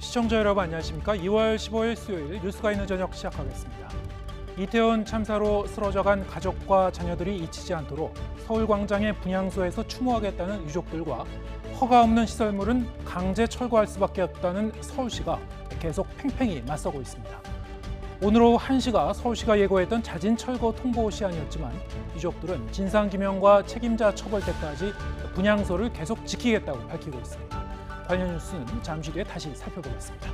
시청자 여러분 안녕하십니까? 2월 15일 수요일 뉴스가 있는 저녁 시작하겠습니다. 이태원 참사로 쓰러져간 가족과 자녀들이 잊히지 않도록 서울광장의 분향소에서 추모하겠다는 유족들과 허가 없는 시설물은 강제 철거할 수밖에 없다는 서울시가 계속 팽팽히 맞서고 있습니다. 오늘 오후 1시가 서울시가 예고했던 자진 철거 통보 시한이었지만 유족들은 진상규명과 책임자 처벌 때까지 분향소를 계속 지키겠다고 밝히고 있습니다. 관련 뉴스는 잠시 뒤에 다시 살펴보겠습니다.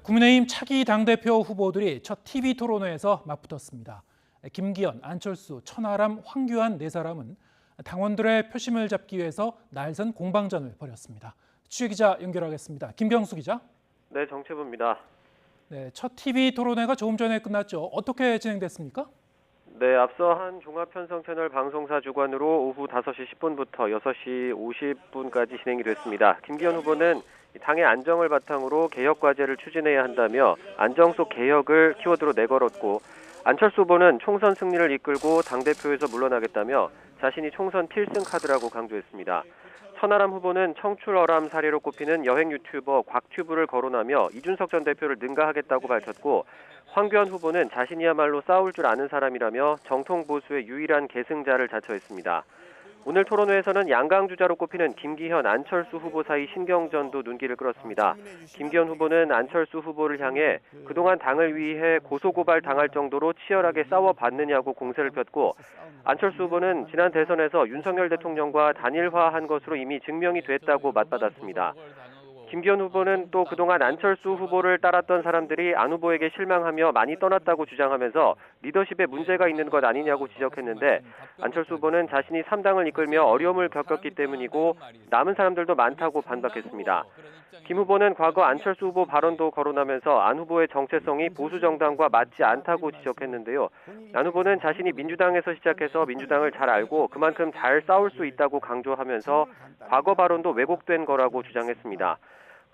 국민의힘 차기 당대표 후보들이 첫 TV 토론회에서 맞붙었습니다. 김기현, 안철수, 천하람, 황교안 네 사람은 당원들의 표심을 잡기 위해서 날선 공방전을 벌였습니다. 취재기자 연결하겠습니다. 김경수 기자. 네, 정채부입니다. 네, 첫 TV 토론회가 조금 전에 끝났죠. 어떻게 진행됐습니까? 네, 앞서 한 종합편성 채널 방송사 주관으로 오후 5시 10분부터 6시 50분까지 진행이 됐습니다. 김기현 후보는 당의 안정을 바탕으로 개혁 과제를 추진해야 한다며 안정 속 개혁을 키워드로 내걸었고, 안철수 후보는 총선 승리를 이끌고 당대표에서 물러나겠다며 자신이 총선 필승 카드라고 강조했습니다. 천하람 후보는 청출어람 사례로 꼽히는 여행 유튜버 곽튜브를 거론하며 이준석 전 대표를 능가하겠다고 밝혔고, 황교안 후보는 자신이야말로 싸울 줄 아는 사람이라며 정통 보수의 유일한 계승자를 자처했습니다. 오늘 토론회에서는 양강 주자로 꼽히는 김기현, 안철수 후보 사이 신경전도 눈길을 끌었습니다. 김기현 후보는 안철수 후보를 향해 그동안 당을 위해 고소고발 당할 정도로 치열하게 싸워봤느냐고 공세를 폈고, 안철수 후보는 지난 대선에서 윤석열 대통령과 단일화한 것으로 이미 증명이 됐다고 맞받았습니다. 김기현 후보는 또 그동안 안철수 후보를 따랐던 사람들이 안 후보에게 실망하며 많이 떠났다고 주장하면서 리더십에 문제가 있는 것 아니냐고 지적했는데, 안철수 후보는 자신이 3당을 이끌며 어려움을 겪었기 때문이고 남은 사람들도 많다고 반박했습니다. 김 후보는 과거 안철수 후보 발언도 거론하면서 안 후보의 정체성이 보수 정당과 맞지 않다고 지적했는데요. 안 후보는 자신이 민주당에서 시작해서 민주당을 잘 알고 그만큼 잘 싸울 수 있다고 강조하면서 과거 발언도 왜곡된 거라고 주장했습니다.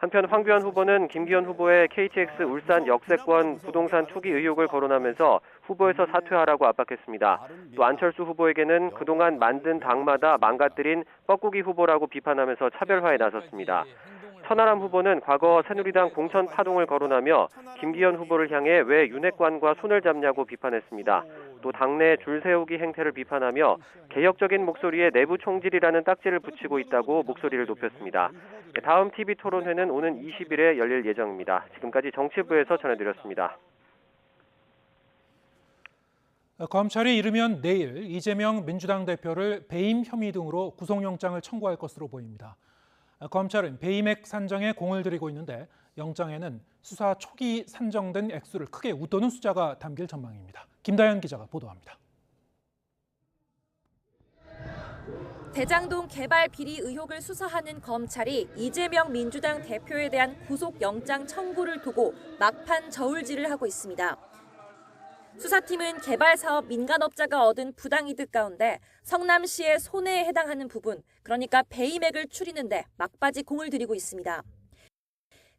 한편 황교안 후보는 김기현 후보의 KTX 울산 역세권 부동산 투기 의혹을 거론하면서 후보에서 사퇴하라고 압박했습니다. 또 안철수 후보에게는 그동안 만든 당마다 망가뜨린 뻐꾸기 후보라고 비판하면서 차별화에 나섰습니다. 천하람 후보는 과거 새누리당 공천 파동을 거론하며 김기현 후보를 향해 왜 윤핵관과 손을 잡냐고 비판했습니다. 또 당내 줄 세우기 행태를 비판하며 개혁적인 목소리에 내부 총질이라는 딱지를 붙이고 있다고 목소리를 높였습니다. 다음 TV 토론회는 오는 20일에 열릴 예정입니다. 지금까지 정치부에서 전해드렸습니다. 검찰이 이르면 내일 이재명 민주당 대표를 배임 혐의 등으로 구속영장을 청구할 것으로 보입니다. 검찰은 배임액 산정에 공을 들이고 있는데 영장에는 수사 초기 산정된 액수를 크게 웃도는 숫자가 담길 전망입니다. 김다현 기자가 보도합니다. 대장동 개발 비리 의혹을 수사하는 검찰이 이재명 민주당 대표에 대한 구속영장 청구를 두고 막판 저울질을 하고 있습니다. 수사팀은 개발 사업 민간업자가 얻은 부당이득 가운데 성남시의 손해에 해당하는 부분, 그러니까 배임액을 추리는데 막바지 공을 들이고 있습니다.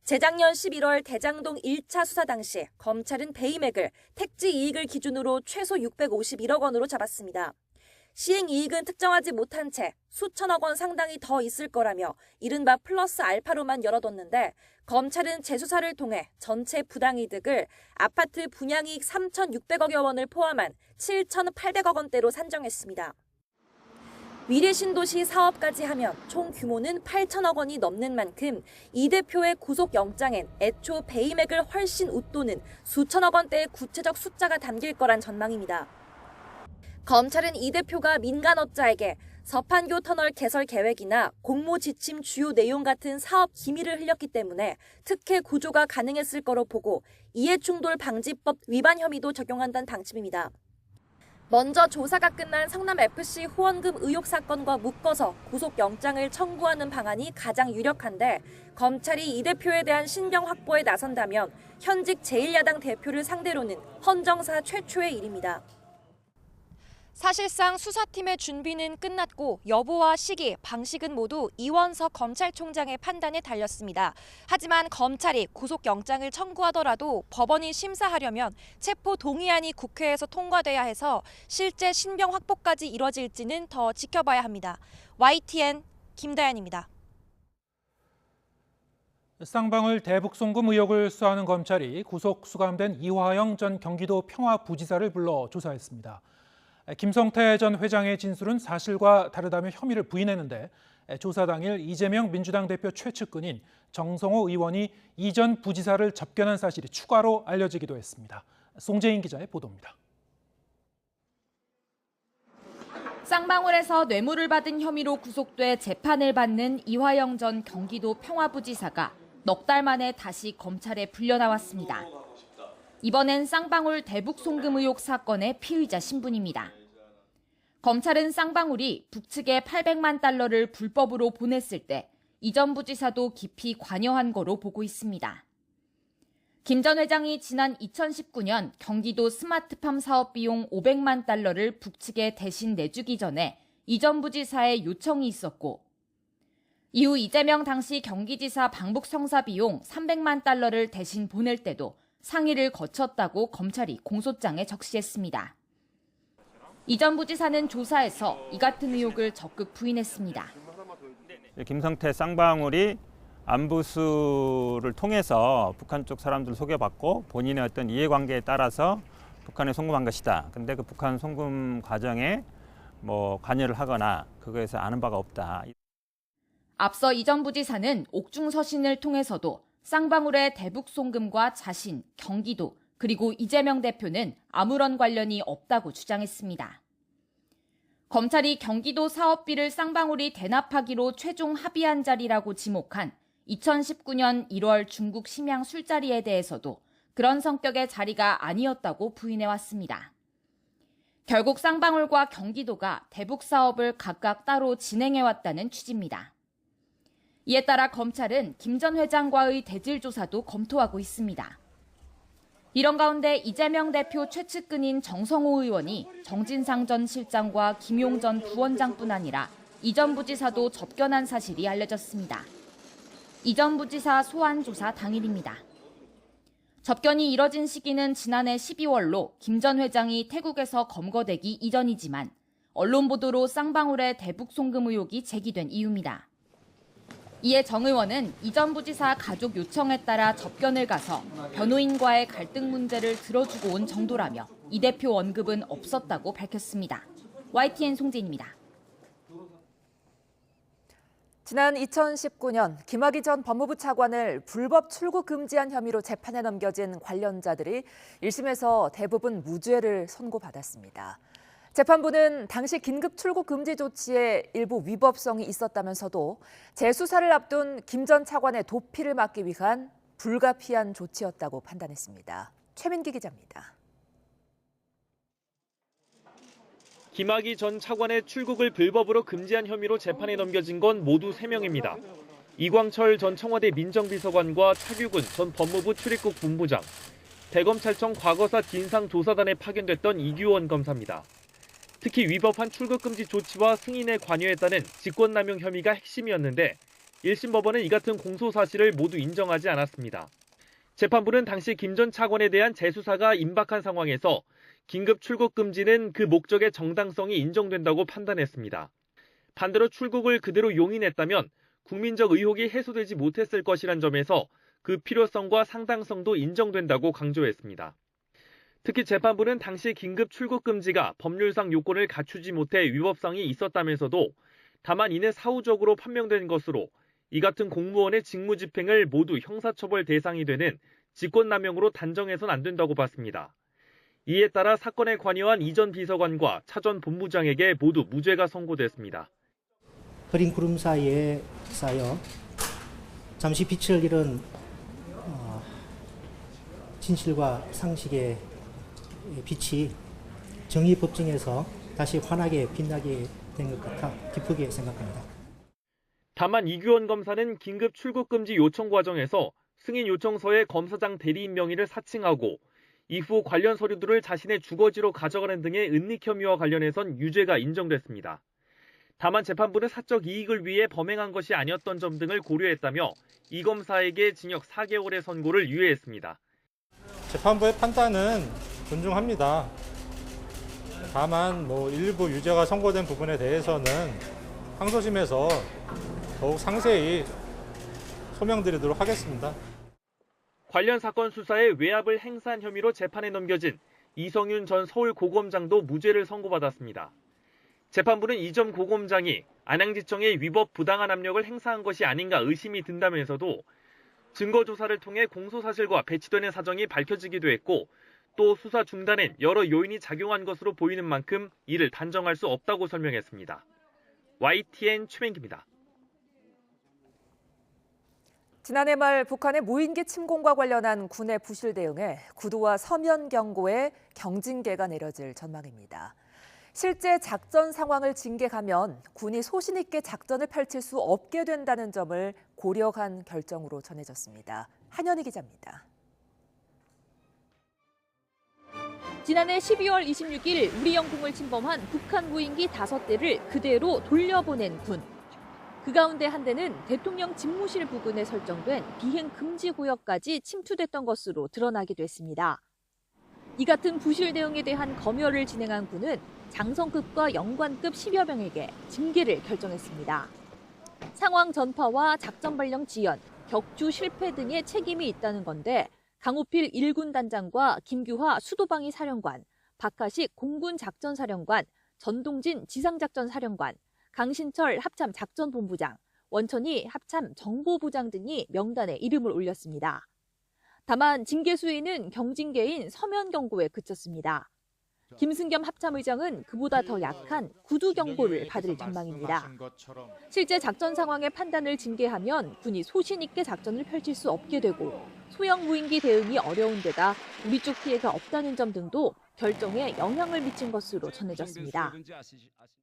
재작년 11월 대장동 1차 수사 당시 검찰은 배임액을 택지 이익을 기준으로 최소 651억 원으로 잡았습니다. 시행 이익은 특정하지 못한 채 수천억 원 상당히 더 있을 거라며 이른바 플러스 알파로만 열어뒀는데, 검찰은 재수사를 통해 전체 부당이득을 아파트 분양이익 3,600억여 원을 포함한 7,800억 원대로 산정했습니다. 미래신도시 사업까지 하면 총 규모는 8천억 원이 넘는 만큼 이 대표의 구속영장엔 애초 배임액을 훨씬 웃도는 수천억 원대의 구체적 숫자가 담길 거란 전망입니다. 검찰은 이 대표가 민간업자에게 서판교 터널 개설 계획이나 공모 지침 주요 내용 같은 사업 기밀을 흘렸기 때문에 특혜 구조가 가능했을 거로 보고 이해충돌 방지법 위반 혐의도 적용한다는 방침입니다. 먼저 조사가 끝난 성남FC 후원금 의혹 사건과 묶어서 구속영장을 청구하는 방안이 가장 유력한데, 검찰이 이 대표에 대한 신병 확보에 나선다면 현직 제1야당 대표를 상대로는 헌정사 최초의 일입니다. 사실상 수사팀의 준비는 끝났고 여부와 시기, 방식은 모두 이원석 검찰총장의 판단에 달렸습니다. 하지만 검찰이 구속영장을 청구하더라도 법원이 심사하려면 체포 동의안이 국회에서 통과돼야 해서 실제 신병 확보까지 이뤄질지는 더 지켜봐야 합니다. YTN 김다연입니다. 쌍방울 대북 송금 의혹을 수사하는 검찰이 구속 수감된 이화영 전 경기도 평화부지사를 불러 조사했습니다. 김성태 전 회장의 진술은 사실과 다르다며 혐의를 부인했는데 조사 당일 이재명 민주당 대표 최측근인 정성호 의원이 이 전 부지사를 접견한 사실이 추가로 알려지기도 했습니다. 송재인 기자의 보도입니다. 쌍방울에서 뇌물을 받은 혐의로 구속돼 재판을 받는 이화영 전 경기도 평화부지사가 넉 달 만에 다시 검찰에 불려나왔습니다. 이번엔 쌍방울 대북 송금 의혹 사건의 피의자 신분입니다. 검찰은 쌍방울이 북측에 800만 달러를 불법으로 보냈을 때 이 전 부지사도 깊이 관여한 거로 보고 있습니다. 김 전 회장이 지난 2019년 경기도 스마트팜 사업 비용 500만 달러를 북측에 대신 내주기 전에 이 전 부지사의 요청이 있었고, 이후 이재명 당시 경기지사 방북 성사 비용 300만 달러를 대신 보낼 때도 상의를 거쳤다고 검찰이 공소장에 적시했습니다. 이 전 부지사는 조사에서 이 같은 의혹을 적극 부인했습니다. 김성태 쌍방울이 안부수를 통해서 북한 쪽 사람들 소개받고 본인의 어떤 이해관계에 따라서 북한에 송금한 것이다. 근데 그 북한 송금 과정에 관여를 하거나 그거에서 아는 바가 없다. 앞서 이 전 부지사는 옥중서신을 통해서도 쌍방울의 대북 송금과 자신, 경기도, 그리고 이재명 대표는 아무런 관련이 없다고 주장했습니다. 검찰이 경기도 사업비를 쌍방울이 대납하기로 최종 합의한 자리라고 지목한 2019년 1월 중국 심양 술자리에 대해서도 그런 성격의 자리가 아니었다고 부인해왔습니다. 결국 쌍방울과 경기도가 대북 사업을 각각 따로 진행해왔다는 취지입니다. 이에 따라 검찰은 김 전 회장과의 대질 조사도 검토하고 있습니다. 이런 가운데 이재명 대표 최측근인 정성호 의원이 정진상 전 실장과 김용 전 부원장뿐 아니라 이 전 부지사도 접견한 사실이 알려졌습니다. 이 전 부지사 소환 조사 당일입니다. 접견이 이뤄진 시기는 지난해 12월로 김 전 회장이 태국에서 검거되기 이전이지만 언론 보도로 쌍방울의 대북 송금 의혹이 제기된 이유입니다. 이에 정 의원은 이 전 부지사 가족 요청에 따라 접견을 가서 변호인과의 갈등 문제를 들어주고 온 정도라며 이 대표 언급은 없었다고 밝혔습니다. YTN 송재인입니다. 지난 2019년 김학의 전 법무부 차관을 불법 출국 금지한 혐의로 재판에 넘겨진 관련자들이 1심에서 대부분 무죄를 선고받았습니다. 재판부는 당시 긴급 출국 금지 조치에 일부 위법성이 있었다면서도 재수사를 앞둔 김 전 차관의 도피를 막기 위한 불가피한 조치였다고 판단했습니다. 최민기 기자입니다. 김학의 전 차관의 출국을 불법으로 금지한 혐의로 재판에 넘겨진 건 모두 3명입니다. 이광철 전 청와대 민정비서관과 차규근 전 법무부 출입국 본부장, 대검찰청 과거사 진상조사단에 파견됐던 이규원 검사입니다. 특히 위법한 출국금지 조치와 승인에 관여했다는 직권남용 혐의가 핵심이었는데 1심 법원은 이 같은 공소사실을 모두 인정하지 않았습니다. 재판부는 당시 김 전 차관에 대한 재수사가 임박한 상황에서 긴급 출국금지는 그 목적의 정당성이 인정된다고 판단했습니다. 반대로 출국을 그대로 용인했다면 국민적 의혹이 해소되지 못했을 것이란 점에서 그 필요성과 상당성도 인정된다고 강조했습니다. 특히 재판부는 당시 긴급 출국 금지가 법률상 요건을 갖추지 못해 위법성이 있었다면서도 다만 이는 사후적으로 판명된 것으로 이 같은 공무원의 직무집행을 모두 형사처벌 대상이 되는 직권남용으로 단정해선 안 된다고 봤습니다. 이에 따라 사건에 관여한 이 전 비서관과 차 전 본부장에게 모두 무죄가 선고됐습니다. 흐린 구름 사이에 쌓여 잠시 빛을 잃은 진실과 상식의 빛이 정의 법정에서 다시 환하게 빛나게 된 것 같아 기쁘게 생각합니다. 다만 이규원 검사는 긴급 출국금지 요청 과정에서 승인 요청서에 검사장 대리인 명의를 사칭하고 이후 관련 서류들을 자신의 주거지로 가져가는 등의 은닉 혐의와 관련해선 유죄가 인정됐습니다. 다만 재판부는 사적 이익을 위해 범행한 것이 아니었던 점 등을 고려했다며 이 검사에게 징역 4개월의 선고를 유예했습니다. 재판부의 판단은 존중합니다. 다만 일부 유죄가 선고된 부분에 대해서는 항소심에서 더욱 상세히 소명드리도록 하겠습니다. 관련 사건 수사에 외압을 행사한 혐의로 재판에 넘겨진 이성윤 전 서울고검장도 무죄를 선고받았습니다. 재판부는 이 전 고검장이 안양지청에 위법 부당한 압력을 행사한 것이 아닌가 의심이 든다면서도 증거 조사를 통해 공소사실과 배치되는 사정이 밝혀지기도 했고 또 수사 중단엔 여러 요인이 작용한 것으로 보이는 만큼 이를 단정할 수 없다고 설명했습니다. YTN 최민기입니다. 지난해 말 북한의 무인기 침공과 관련한 군의 부실 대응에 구도와 서면 경고에 경징계가 내려질 전망입니다. 실제 작전 상황을 징계하면 군이 소신 있게 작전을 펼칠 수 없게 된다는 점을 고려한 결정으로 전해졌습니다. 한현희 기자입니다. 지난해 12월 26일 우리 영공을 침범한 북한 무인기 5대를 그대로 돌려보낸 군. 그 가운데 한 대는 대통령 집무실 부근에 설정된 비행 금지 구역까지 침투됐던 것으로 드러나기도 했습니다. 이 같은 부실 대응에 대한 검열을 진행한 군은 장성급과 영관급 10여 명에게 징계를 결정했습니다. 상황 전파와 작전 발령 지연, 격추 실패 등의 책임이 있다는 건데 강호필 1군 단장과 김규화 수도방위 사령관, 박하식 공군 작전사령관, 전동진 지상작전사령관, 강신철 합참 작전본부장, 원천희 합참 정보부장 등이 명단에 이름을 올렸습니다. 다만 징계 수위는 경징계인 서면 경고에 그쳤습니다. 김승겸 합참의장은 그보다 더 약한 구두 경고를 받을 전망입니다. 실제 작전 상황의 판단을 징계하면 군이 소신 있게 작전을 펼칠 수 없게 되고 소형 무인기 대응이 어려운 데다 우리 쪽 피해가 없다는 점 등도 결정에 영향을 미친 것으로 전해졌습니다.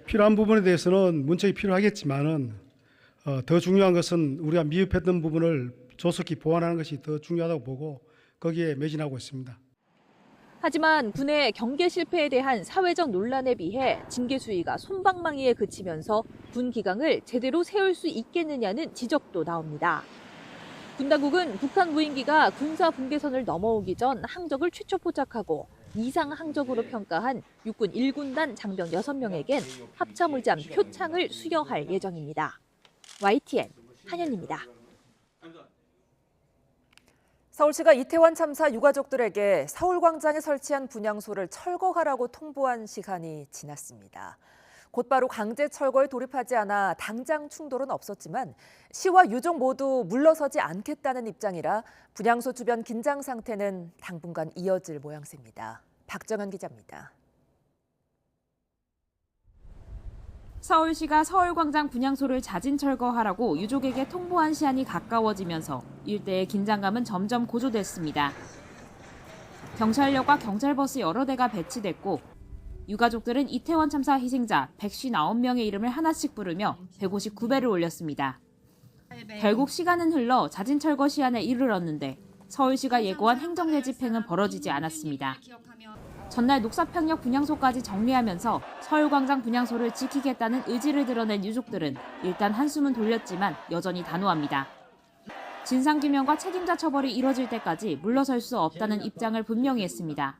필요한 부분에 대해서는 문책이 필요하겠지만은 더 중요한 것은 우리가 미흡했던 부분을 조속히 보완하는 것이 더 중요하다고 보고 거기에 매진하고 있습니다. 하지만 군의 경계 실패에 대한 사회적 논란에 비해 징계 수위가 솜방망이에 그치면서 군 기강을 제대로 세울 수 있겠느냐는 지적도 나옵니다. 군 당국은 북한 무인기가 군사 분계선을 넘어오기 전 항적을 최초 포착하고 이상 항적으로 평가한 육군 1군단 장병 6명에겐 합참의장 표창을 수여할 예정입니다. YTN 한현입니다. 서울시가 이태원 참사 유가족들에게 서울광장에 설치한 분향소를 철거하라고 통보한 시간이 지났습니다. 곧바로 강제 철거에 돌입하지 않아 당장 충돌은 없었지만 시와 유족 모두 물러서지 않겠다는 입장이라 분향소 주변 긴장 상태는 당분간 이어질 모양새입니다. 박정현 기자입니다. 서울시가 서울광장 분향소를 자진 철거하라고 유족에게 통보한 시한이 가까워지면서 일대의 긴장감은 점점 고조됐습니다. 경찰력과 경찰버스 여러 대가 배치됐고 유가족들은 이태원 참사 희생자 159명의 이름을 하나씩 부르며 159배를 올렸습니다. 결국 시간은 흘러 자진 철거 시한에 이르렀는데 서울시가 예고한 행정대 집행은 벌어지지 않았습니다. 전날 녹사평역 분향소까지 정리하면서 서울광장 분향소를 지키겠다는 의지를 드러낸 유족들은 일단 한숨은 돌렸지만 여전히 단호합니다. 진상규명과 책임자 처벌이 이뤄질 때까지 물러설 수 없다는 입장을 분명히 했습니다.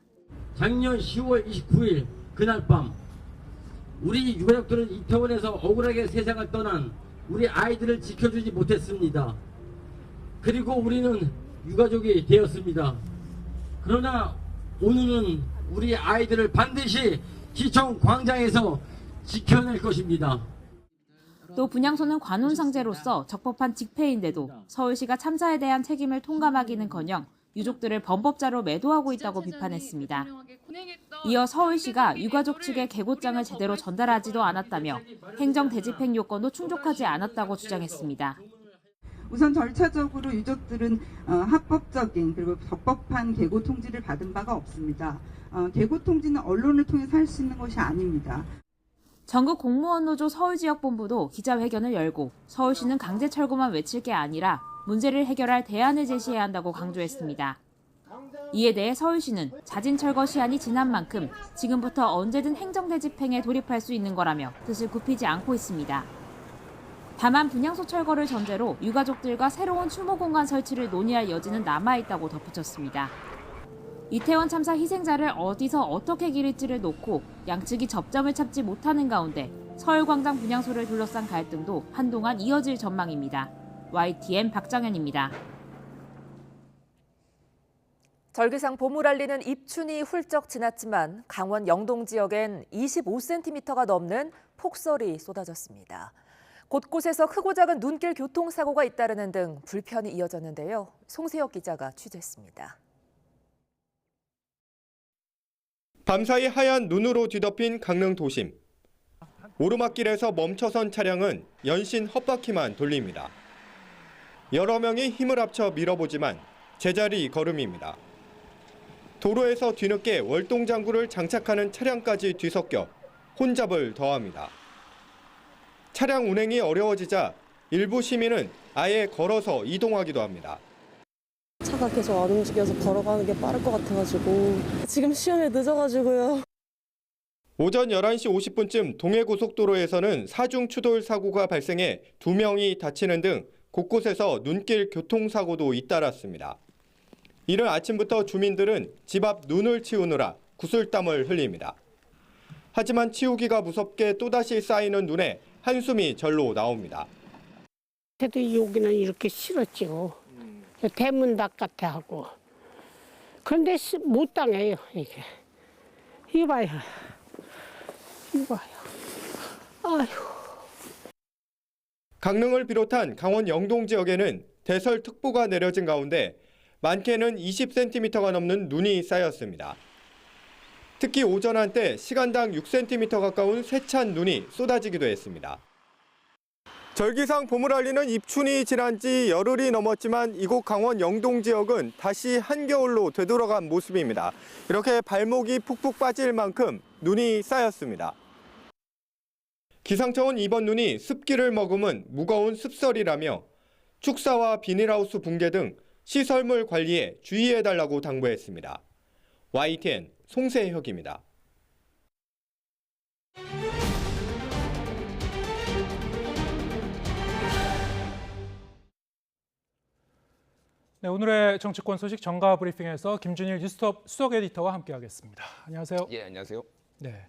작년 10월 29일 그날 밤 우리 유가족들은 이태원에서 억울하게 세상을 떠난 우리 아이들을 지켜주지 못했습니다. 그리고 우리는 유가족이 되었습니다. 그러나 오늘은 우리 아이들을 반드시 시청 광장에서 지켜낼 것입니다. 또 분향소는 관훈상제로서 적법한 직폐인데도 서울시가 참사에 대한 책임을 통감하기는커녕 유족들을 범법자로 매도하고 있다고 비판했습니다. 이어 서울시가 유가족 측에 계고장을 제대로 전달하지도 않았다며 행정 대집행 요건도 충족하지 않았다고 주장했습니다. 우선 절차적으로 유족들은 합법적인 그리고 적법한 계고 통지를 받은 바가 없습니다. 계고 통지는 언론을 통해서 할 수 있는 것이 아닙니다. 전국 공무원노조 서울지역본부도 기자회견을 열고 서울시는 강제 철거만 외칠 게 아니라 문제를 해결할 대안을 제시해야 한다고 강조했습니다. 이에 대해 서울시는 자진 철거 시한이 지난 만큼 지금부터 언제든 행정대 집행에 돌입할 수 있는 거라며 뜻을 굽히지 않고 있습니다. 다만 분향소 철거를 전제로 유가족들과 새로운 추모 공간 설치를 논의할 여지는 남아있다고 덧붙였습니다. 이태원 참사 희생자를 어디서 어떻게 기릴지를 놓고 양측이 접점을 찾지 못하는 가운데 서울광장 분향소를 둘러싼 갈등도 한동안 이어질 전망입니다. YTN 박정현입니다. 절기상 봄을 알리는 입춘이 훌쩍 지났지만 강원 영동 지역엔 25cm가 넘는 폭설이 쏟아졌습니다. 곳곳에서 크고 작은 눈길 교통사고가 잇따르는 등 불편이 이어졌는데요. 송세혁 기자가 취재했습니다. 밤사이 하얀 눈으로 뒤덮인 강릉 도심. 오르막길에서 멈춰선 차량은 연신 헛바퀴만 돌립니다. 여러 명이 힘을 합쳐 밀어보지만 제자리 걸음입니다. 도로에서 뒤늦게 월동장구를 장착하는 차량까지 뒤섞여 혼잡을 더합니다. 차량 운행이 어려워지자 일부 시민은 아예 걸어서 이동하기도 합니다. 차가 계속 안 움직여서 걸어가는 게 빠를 것 같아가지고 지금 시험에 늦어가지고요. 오전 11시 50분쯤 동해고속도로에서는 사중 추돌 사고가 발생해 2명이 다치는 등 곳곳에서 눈길 교통사고도 잇따랐습니다. 이른 아침부터 주민들은 집 앞 눈을 치우느라 구슬땀을 흘립니다. 하지만 치우기가 무섭게 또다시 쌓이는 눈에 한숨이 절로 나옵니다. 그래도 여기는 이렇게 싫었죠. 대문 바깥에 하고. 그런데 못 당해요, 이게. 이봐요. 이봐요. 아휴. 강릉을 비롯한 강원 영동 지역에는 대설특보가 내려진 가운데 많게는 20cm가 넘는 눈이 쌓였습니다. 특히 오전 한때 시간당 6cm 가까운 세찬 눈이 쏟아지기도 했습니다. 절기상 봄을 알리는 입춘이 지난 지 열흘이 넘었지만 이곳 강원 영동 지역은 다시 한겨울로 되돌아간 모습입니다. 이렇게 발목이 푹푹 빠질 만큼 눈이 쌓였습니다. 기상청은 이번 눈이 습기를 머금은 무거운 습설이라며 축사와 비닐하우스 붕괴 등 시설물 관리에 주의해달라고 당부했습니다. YTN 송세혁입니다. 네, 오늘의 정치권 소식 정가 브리핑에서 김준일 뉴스톱 수석 에디터와 함께하겠습니다. 안녕하세요. 예, 안녕하세요. 네.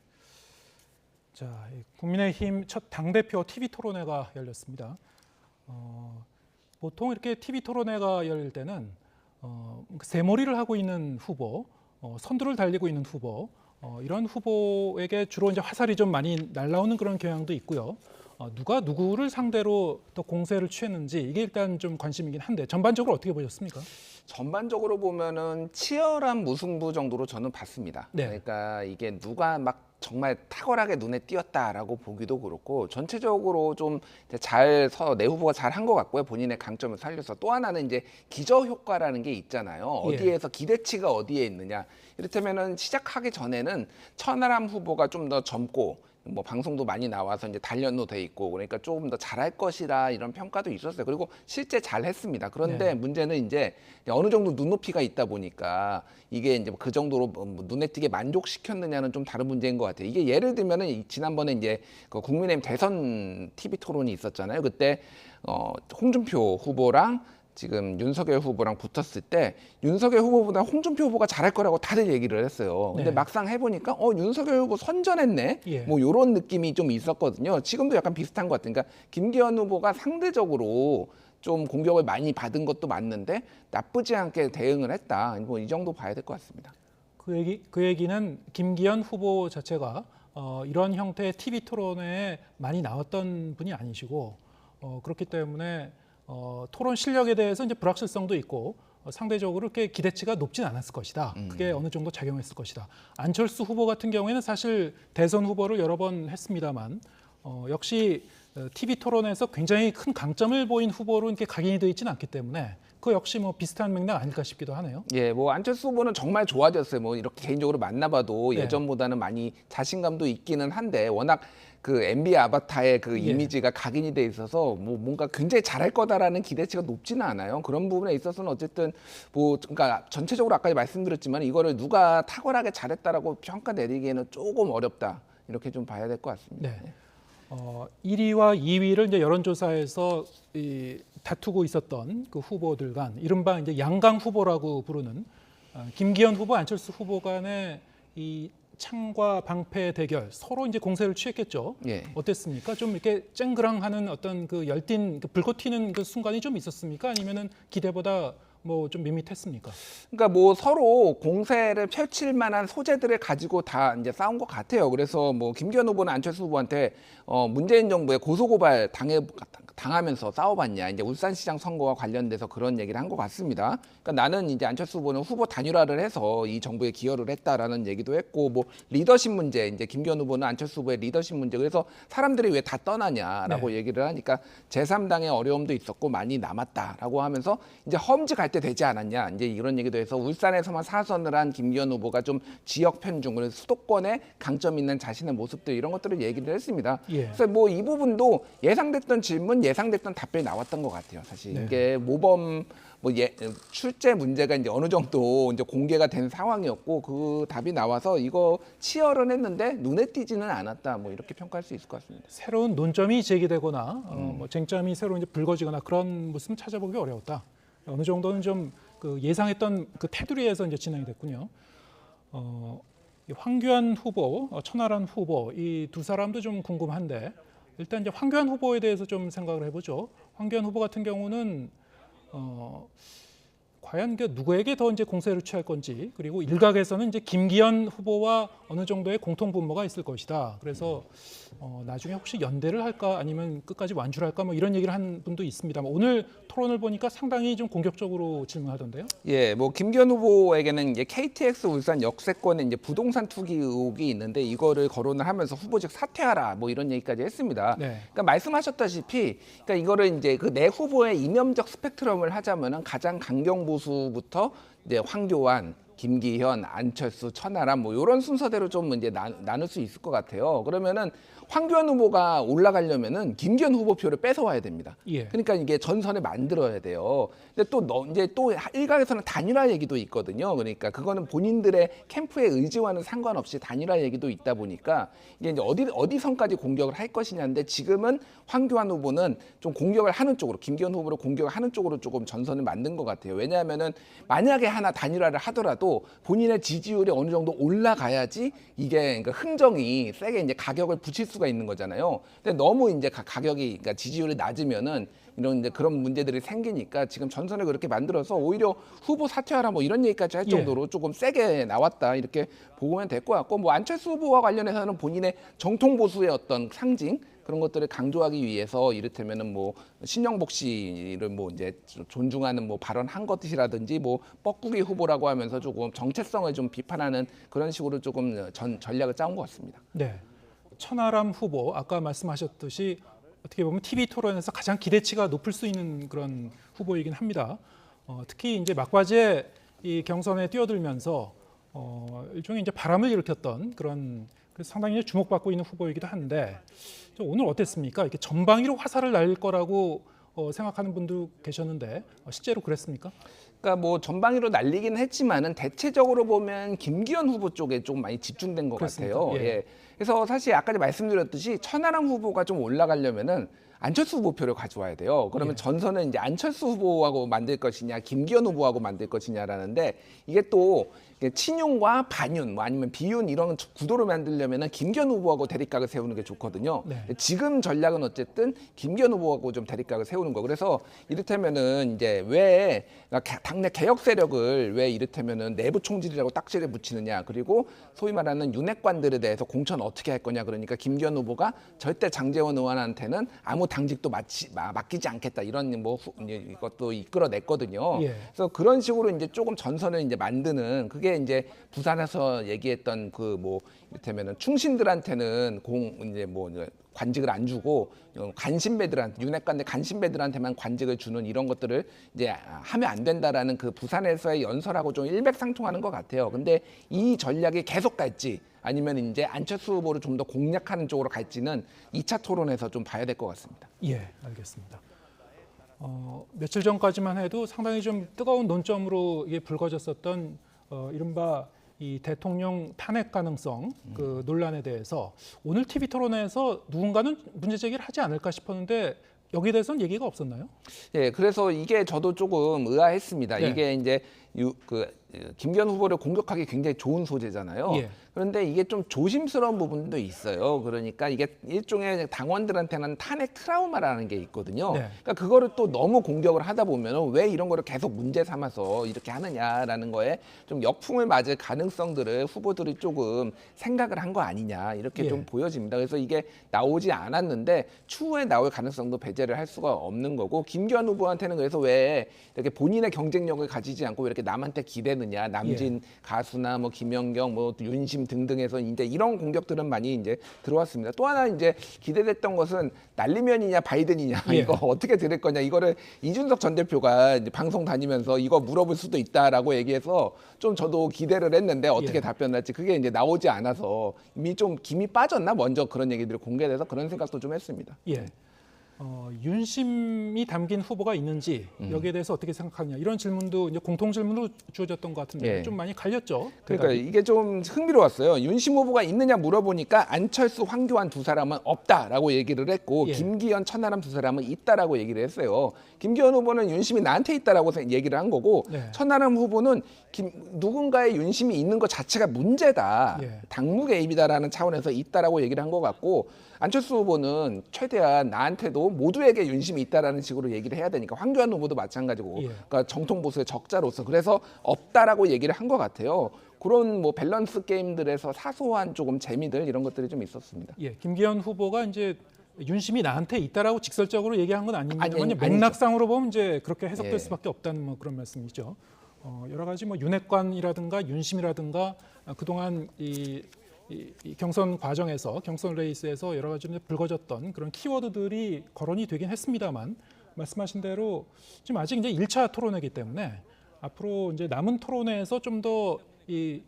자, 국민의힘 첫 당대표 TV 토론회가 열렸습니다. 보통 이렇게 TV 토론회가 열릴 때는 새머리를 하고 있는 후보, 선두를 달리고 있는 후보, 이런 후보에게 주로 이제 화살이 좀 많이 날라오는 그런 경향도 있고요. 누가 누구를 상대로 또 공세를 취했는지 이게 일단 좀 관심이긴 한데 전반적으로 어떻게 보셨습니까? 전반적으로 보면은 치열한 무승부 정도로 저는 봤습니다. 네. 그러니까 이게 누가 막 정말 탁월하게 눈에 띄었다라고 보기도 그렇고 전체적으로 좀 잘 내 후보가 잘 한 것 같고요. 본인의 강점을 살려서 또 하나는 이제 기저 효과라는 게 있잖아요. 어디에서 기대치가 어디에 있느냐. 이를테면은 시작하기 전에는 천하람 후보가 좀 더 젊고 뭐 방송도 많이 나와서 이제 단련도 돼 있고 그러니까 조금 더 잘할 것이다 이런 평가도 있었어요. 그리고 실제 잘했습니다. 그런데 문제는 이제 어느 정도 눈높이가 있다 보니까 이게 이제 그 정도로 눈에 띄게 만족시켰느냐는 좀 다른 문제인 것 같아요. 이게 예를 들면은 지난번에 이제 그 국민의힘 대선 TV 토론이 있었잖아요. 그때 홍준표 후보랑 지금 윤석열 후보랑 붙었을 때 윤석열 후보보다 홍준표 후보가 잘할 거라고 다들 얘기를 했어요. 근데 막상 해보니까 윤석열 후보 선전했네. 뭐 이런 느낌이 좀 있었거든요. 지금도 약간 비슷한 것 같아요. 그러니까 김기현 후보가 상대적으로 좀 공격을 많이 받은 것도 맞는데 나쁘지 않게 대응을 했다. 뭐 이 정도 봐야 될 것 같습니다. 그 얘기는 김기현 후보 자체가 이런 형태의 TV 토론에 많이 나왔던 분이 아니시고 그렇기 때문에 토론 실력에 대해서 이제 불확실성도 있고 상대적으로 이렇게 기대치가 높진 않았을 것이다. 그게 어느 정도 작용했을 것이다. 안철수 후보 같은 경우에는 사실 대선 후보를 여러 번 했습니다만 역시 TV 토론에서 굉장히 큰 강점을 보인 후보로 이렇게 각인이 되어 있지는 않기 때문에 그 역시 뭐 비슷한 맥락 아닐까 싶기도 하네요. 예, 뭐 안철수 후보는 정말 좋아졌어요. 뭐 이렇게 개인적으로 만나봐도 예전보다는 많이 자신감도 있기는 한데 워낙 그 MB 아바타의 그 이미지가 각인이 돼 있어서 뭐 뭔가 굉장히 잘할 거다라는 기대치가 높지는 않아요. 그런 부분에 있어서는 어쨌든 뭐 그러니까 전체적으로 아까 말씀드렸지만 이거를 누가 탁월하게 잘했다라고 평가 내리기에는 조금 어렵다. 이렇게 좀 봐야 될 것 같습니다. 네. 1위와 2위를 이제 여론조사에서 다투고 있었던 그 후보들 간 이른바 이제 양강 후보라고 부르는 김기현 후보, 안철수 후보 간의 이 창과 방패 대결 서로 이제 공세를 취했겠죠. 예. 어땠습니까? 좀 이렇게 쨍그랑하는 어떤 그 열띤 불꽃 튀는 그 순간이 좀 있었습니까? 아니면은 기대보다 뭐 좀 밋밋했습니까? 그러니까 뭐 서로 공세를 펼칠 만한 소재들을 가지고 다 이제 싸운 것 같아요. 그래서 뭐 김기현 후보는 안철수 후보한테 문재인 정부의 고소고발 당하면서 싸워봤냐, 이제 울산시장 선거와 관련돼서 그런 얘기를 한 것 같습니다. 그러니까 나는 이제 안철수 후보는 후보 단일화를 해서 이 정부에 기여를 했다라는 얘기도 했고, 뭐 리더십 문제, 이제 김기현 후보는 안철수 후보의 리더십 문제, 그래서 사람들이 왜 다 떠나냐라고 얘기를 하니까 제3당의 어려움도 있었고 많이 남았다라고 하면서 이제 험지 갈 때 되지 않았냐, 이제 이런 얘기도 해서 울산에서만 4선을 한 김기현 후보가 좀 지역 편중을 수도권에 강점 있는 자신의 모습들 이런 것들을 얘기를 했습니다. 그래서 뭐 이 부분도 예상됐던 질문, 예상됐던 답변이 나왔던 것 같아요. 사실 이게 모범 출제 문제가 이제 어느 정도 이제 공개가 된 상황이었고 그 답이 나와서 이거 치열은 했는데 눈에 띄지는 않았다. 뭐 이렇게 평가할 수 있을 것 같습니다. 새로운 논점이 제기되거나 뭐 쟁점이 새로 이제 불거지거나 그런 모습은 찾아보기 어려웠다. 어느 정도는 좀 그 예상했던 그 테두리에서 이제 진행이 됐군요. 황교안 후보, 천하람 후보 이 두 사람도 좀 궁금한데 일단 이제 황교안 후보에 대해서 좀 생각을 해보죠. 황교안 후보 같은 경우는 과연 그 누구에게 더 이제 공세를 취할 건지, 그리고 일각에서는 이제 김기현 후보와 어느 정도의 공통 분모가 있을 것이다. 그래서 나중에 혹시 연대를 할까 아니면 끝까지 완주를 할까 뭐 이런 얘기를 한 분도 있습니다. 오늘 토론을 보니까 상당히 좀 공격적으로 질문하던데요. 예, 뭐 김기현 후보에게는 이제 KTX 울산 역세권에 이제 부동산 투기 의혹이 있는데 이거를 거론을 하면서 후보직 사퇴하라 뭐 이런 얘기까지 했습니다. 그러니까 말씀하셨다시피, 그러니까 이거를 이제 그 내 후보의 이념적 스펙트럼을 하자면은 가장 강경 보수부터 이제 황교안, 김기현, 안철수, 천하람 뭐 이런 순서대로 좀 이제 나눌 수 있을 것 같아요. 그러면은 황교안 후보가 올라가려면은 김기현 후보 표를 뺏어와야 됩니다. 그러니까 이게 전선을 만들어야 돼요. 근데 이제 또 일각에서는 단일화 얘기도 있거든요. 그러니까 그거는 본인들의 캠프의 의지와는 상관없이 단일화 얘기도 있다 보니까 이게 이제 어디 선까지 공격을 할 것이냐인데 지금은 황교안 후보는 좀 공격을 하는 쪽으로, 김기현 후보를 공격을 하는 쪽으로 조금 전선을 만든 것 같아요. 왜냐하면은 만약에 하나 단일화를 하더라도 본인의 지지율이 어느 정도 올라가야지 이게 그러니까 흥정이 세게 이제 가격을 붙일 수가 있는 거잖아요. 근데 너무 이제 가격이, 그러니까 지지율이 낮으면은 이런 이제 그런 문제들이 생기니까 지금 전선을 그렇게 만들어서 오히려 후보 사퇴하라 뭐 이런 얘기까지 할 정도로 조금 세게 나왔다 이렇게 보면 될 것 같고, 뭐 안철수 후보와 관련해서는 본인의 정통 보수의 어떤 상징 그런 것들을 강조하기 위해서 이를테면은 뭐 신영복 씨를 뭐 이제 존중하는 뭐 발언한 것이라든지 뭐 뻐꾸기 후보라고 하면서 조금 정체성을 좀 비판하는 그런 식으로 조금 전략을 짜온 것 같습니다. 네. 천하람 후보 아까 말씀하셨듯이 어떻게 보면 TV 토론에서 가장 기대치가 높을 수 있는 그런 후보이긴 합니다. 특히 이제 막바지에 이 경선에 뛰어들면서 일종의 이제 바람을 일으켰던 그런, 그래서 상당히 주목받고 있는 후보이기도 한데 오늘 어땠습니까? 이렇게 전방위로 화살을 날릴 거라고 생각하는 분도 계셨는데 실제로 그랬습니까? 그러니까 뭐 전방위로 날리기는 했지만은 대체적으로 보면 김기현 후보 쪽에 좀 많이 집중된 것 같아요. 예. 그래서 사실 아까 말씀드렸듯이 천하람 후보가 좀 올라가려면은 안철수 후보 표를 가져와야 돼요. 그러면 전선은 이제 안철수 후보하고 만들 것이냐, 김기현 후보하고 만들 것이냐라는데 이게 또 친윤과 반윤, 뭐 아니면 비윤 이런 구도를 만들려면은 김기현 후보하고 대립각을 세우는 게 좋거든요. 지금 전략은 어쨌든 김기현 후보하고 좀 대립각을 세우는 거. 그래서 이를테면은 이제 왜 당내 개혁 세력을 왜 이를테면은 내부 총질이라고 딱지를 붙이느냐, 그리고 소위 말하는 윤핵관들에 대해서 공천 어떻게 할 거냐, 그러니까 김기현 후보가 절대 장제원 의원한테는 아무 당직도 맡기지 않겠다 이런 뭐 이것도 이끌어냈거든요. 그래서 그런 식으로 이제 조금 전선을 이제 만드는, 그게 이제 부산에서 얘기했던 그 뭐 이를테면은 충신들한테는 이제 뭐 관직을 안 주고 간신배들한테, 윤핵관들 간신배들한테만 관직을 주는 이런 것들을 이제 하면 안 된다라는 그 부산에서의 연설하고 좀 일맥상통하는 것 같아요. 근데 이 전략이 계속 갈지 아니면 이제 안철수 후보를 좀 더 공략하는 쪽으로 갈지는 2차 토론에서 좀 봐야 될 것 같습니다. 예, 알겠습니다. 며칠 전까지만 해도 상당히 좀 뜨거운 논점으로 이게 불거졌었던 이른바 이 대통령 탄핵 가능성 그 논란에 대해서 오늘 TV 토론에서 누군가는 문제 제기를 하지 않을까 싶었는데 여기에 대해서는 얘기가 없었나요? 예, 그래서 이게 저도 조금 의아했습니다. 이게 이제 김기현 후보를 공격하기 굉장히 좋은 소재잖아요. 예. 그런데 이게 좀 조심스러운 부분도 있어요. 그러니까 이게 일종의 당원들한테는 탄핵 트라우마라는 게 있거든요. 네. 그러니까 그거를 또 너무 공격을 하다 보면 왜 이런 거를 계속 문제 삼아서 이렇게 하느냐라는 거에 좀 역풍을 맞을 가능성들을 후보들이 조금 생각을 한 거 아니냐 이렇게 예. 좀 보여집니다. 그래서 이게 나오지 않았는데 추후에 나올 가능성도 배제를 할 수가 없는 거고 김기현 후보한테는 그래서 왜 이렇게 본인의 경쟁력을 가지지 않고 왜 이렇게 남한테 기대느냐 남진 가수나 뭐 김연경 뭐 윤심 등등해서 이제 이런 공격들은 많이 이제 들어왔습니다. 또 하나 이제 기대됐던 것은 날리면이냐 바이든이냐 예. 이거 어떻게 들을 거냐 이거를 이준석 전 대표가 이제 방송 다니면서 이거 물어볼 수도 있다라고 얘기해서 좀 저도 기대를 했는데 어떻게 예. 답변할지 그게 이제 나오지 않아서 이미 좀 김이 빠졌나 먼저 그런 얘기들이 공개돼서 그런 생각도 좀 했습니다. 예. 윤심이 담긴 후보가 있는지 여기에 대해서 어떻게 생각하느냐 이런 질문도 이제 공통 질문으로 주어졌던 것 같은데 예. 좀 많이 갈렸죠. 그러니까 대답이. 이게 좀 흥미로웠어요. 윤심 후보가 있느냐 물어보니까 안철수, 황교안 두 사람은 없다라고 얘기를 했고 예. 김기현, 천하람 두 사람은 있다라고 얘기를 했어요. 김기현 후보는 윤심이 나한테 있다라고 얘기를 한 거고 네. 천하람 후보는 누군가의 윤심이 있는 것 자체가 문제다. 예. 당무 개입이다라는 차원에서 있다라고 얘기를 한 것 같고 안철수 후보는 최대한 나한테도 모두에게 윤심이 있다라는 식으로 얘기를 해야 되니까 황교안 후보도 마찬가지고 예. 그러니까 정통 보수의 적자로서 그래서 없다라고 얘기를 한 것 같아요. 그런 뭐 밸런스 게임들에서 사소한 조금 재미들 이런 것들이 좀 있었습니다. 예, 김기현 후보가 이제 윤심이 나한테 있다라고 직설적으로 얘기한 건 아닙니다만 아니, 맥락상으로 보면 이제 그렇게 해석될 예. 수밖에 없다는 뭐 그런 말씀이죠. 여러 가지 뭐 윤핵관이라든가 윤심이라든가 그동안 이 경선 과정에서 경선 레이스에서 여러 가지 불거졌던 그런 키워드들이 거론이 되긴 했습니다만 말씀하신 대로 지금 아직 이제 1차 토론회이기 때문에 앞으로 이제 남은 토론회에서 좀 더 이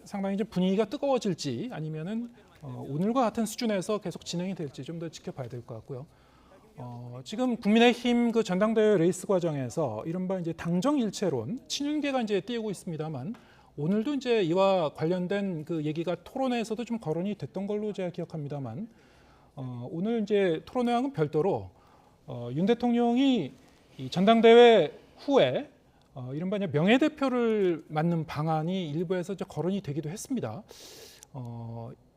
상당히 좀 분위기가 뜨거워질지 아니면은 오늘과 같은 수준에서 계속 진행이 될지 좀 더 지켜봐야 될 것 같고요. 지금 국민의힘 그 전당대회 레이스 과정에서 이른바 이제 당정 일체론 친윤계가 이제 띄우고 있습니다만 오늘도 이제 이와 관련된 그 얘기가 토론회에서도 좀 거론이 됐던 걸로 제가 기억합니다만 오늘 이제 토론회와는 별도로 윤 대통령이 이 전당대회 후에 이른바 이제 명예대표를 맡는 방안이 일부에서 이제 거론이 되기도 했습니다.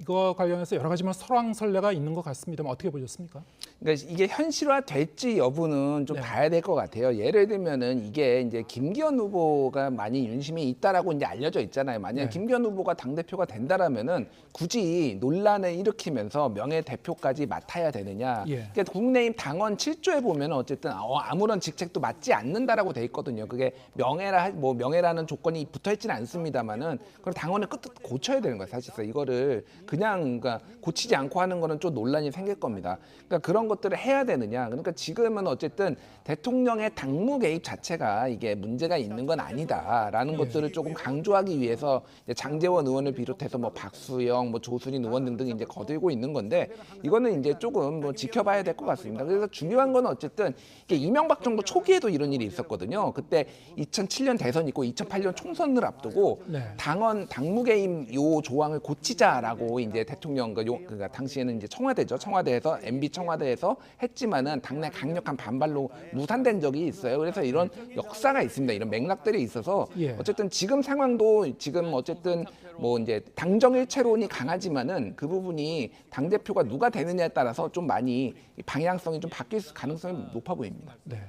이거와 관련해서 여러 가지 설왕설래가 있는 것 같습니다만 어떻게 보셨습니까? 그러니까 이게 현실화될지 여부는 좀 봐야 될 것 같아요. 예를 들면은 이게 이제 김기현 후보가 많이 윤심이 있다라고 이제 알려져 있잖아요. 만약 김기현 후보가 당 대표가 된다라면은 굳이 논란을 일으키면서 명예 대표까지 맡아야 되느냐? 그러니까 국민의힘 당원 7조에 보면 어쨌든 아무런 직책도 맡지 않는다라고 돼 있거든요. 그게 명예라는 조건이 붙어 있지는 않습니다만은 그걸 당원을 끝끝 고쳐야 되는 거예요. 사실상 이거를 그냥 그러니까 고치지 않고 하는 거는 좀 논란이 생길 겁니다. 그러니까 그런 것들을 해야 되느냐. 그러니까 지금은 어쨌든 대통령의 당무 개입 자체가 이게 문제가 있는 건 아니다라는 것들을 조금 강조하기 위해서 이제 장제원 의원을 비롯해서 뭐 박수영, 뭐 조순인 의원 등등이 이제 거들고 있는 건데 이거는 이제 조금 뭐 지켜봐야 될 것 같습니다. 그래서 중요한 건 어쨌든 이게 이명박 정부 초기에도 이런 일이 있었거든요. 그때 2007년 대선 있고 2008년 총선을 앞두고 당원 당무 개입 요 조항을 고치자라고 이제 대통령 그러니까 당시에는 이제 청와대에서 MB 청와대에서 했지만은 당내 강력한 반발로 무산된 적이 있어요. 그래서 이런 역사가 있습니다. 이런 맥락들이 있어서 어쨌든 지금 상황도 지금 어쨌든 뭐 이제 당정일체론이 강하지만은 그 부분이 당 대표가 누가 되느냐에 따라서 좀 많이 방향성이 좀 바뀔 가능성이 높아 보입니다. 네.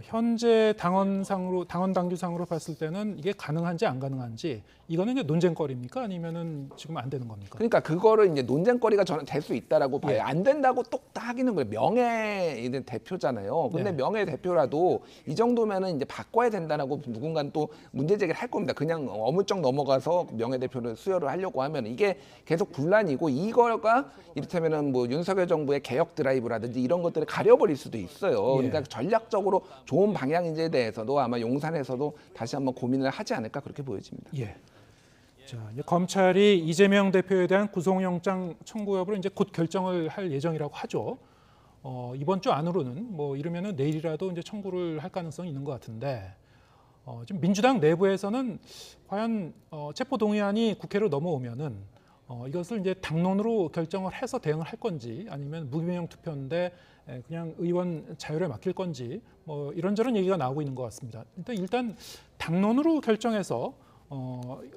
현재 당원 당규상으로 봤을 때는 이게 가능한지 안 가능한지 이거는 이제 논쟁거리입니까? 아니면은 지금 안 되는 겁니까? 그러니까 그거를 이제 논쟁거리가 저는 될 수 있다라고 봐요. 안 된다고 똑딱 하기는 거예요. 명예 대표잖아요. 근데 명예 대표라도 이 정도면은 이제 바꿔야 된다라고 누군가는 또 문제 제기를 할 겁니다. 그냥 어물쩍 넘어가서 명예 대표를 수여를 하려고 하면 이게 계속 분란이고 이거가 이를테면은 뭐 윤석열 정부의 개혁 드라이브라든지 이런 것들을 가려버릴 수도 있어요. 그러니까 전략적으로 좋은 방향인지에 대해서도 아마 용산에서도 다시 한번 고민을 하지 않을까 그렇게 보여집니다. 자, 이제 검찰이 이재명 대표에 대한 구속영장 청구 여부를 이제 곧 결정을 할 예정이라고 하죠. 이번 주 안으로는 뭐 이러면은 내일이라도 이제 청구를 할 가능성이 있는 것 같은데 지금 민주당 내부에서는 과연 체포 동의안이 국회로 넘어오면은 이것을 이제 당론으로 결정을 해서 대응을 할 건지 아니면 무기명 투표인데 그냥 의원 자율에 맡길 건지 뭐 이런저런 얘기가 나오고 있는 것 같습니다. 일단 당론으로 결정해서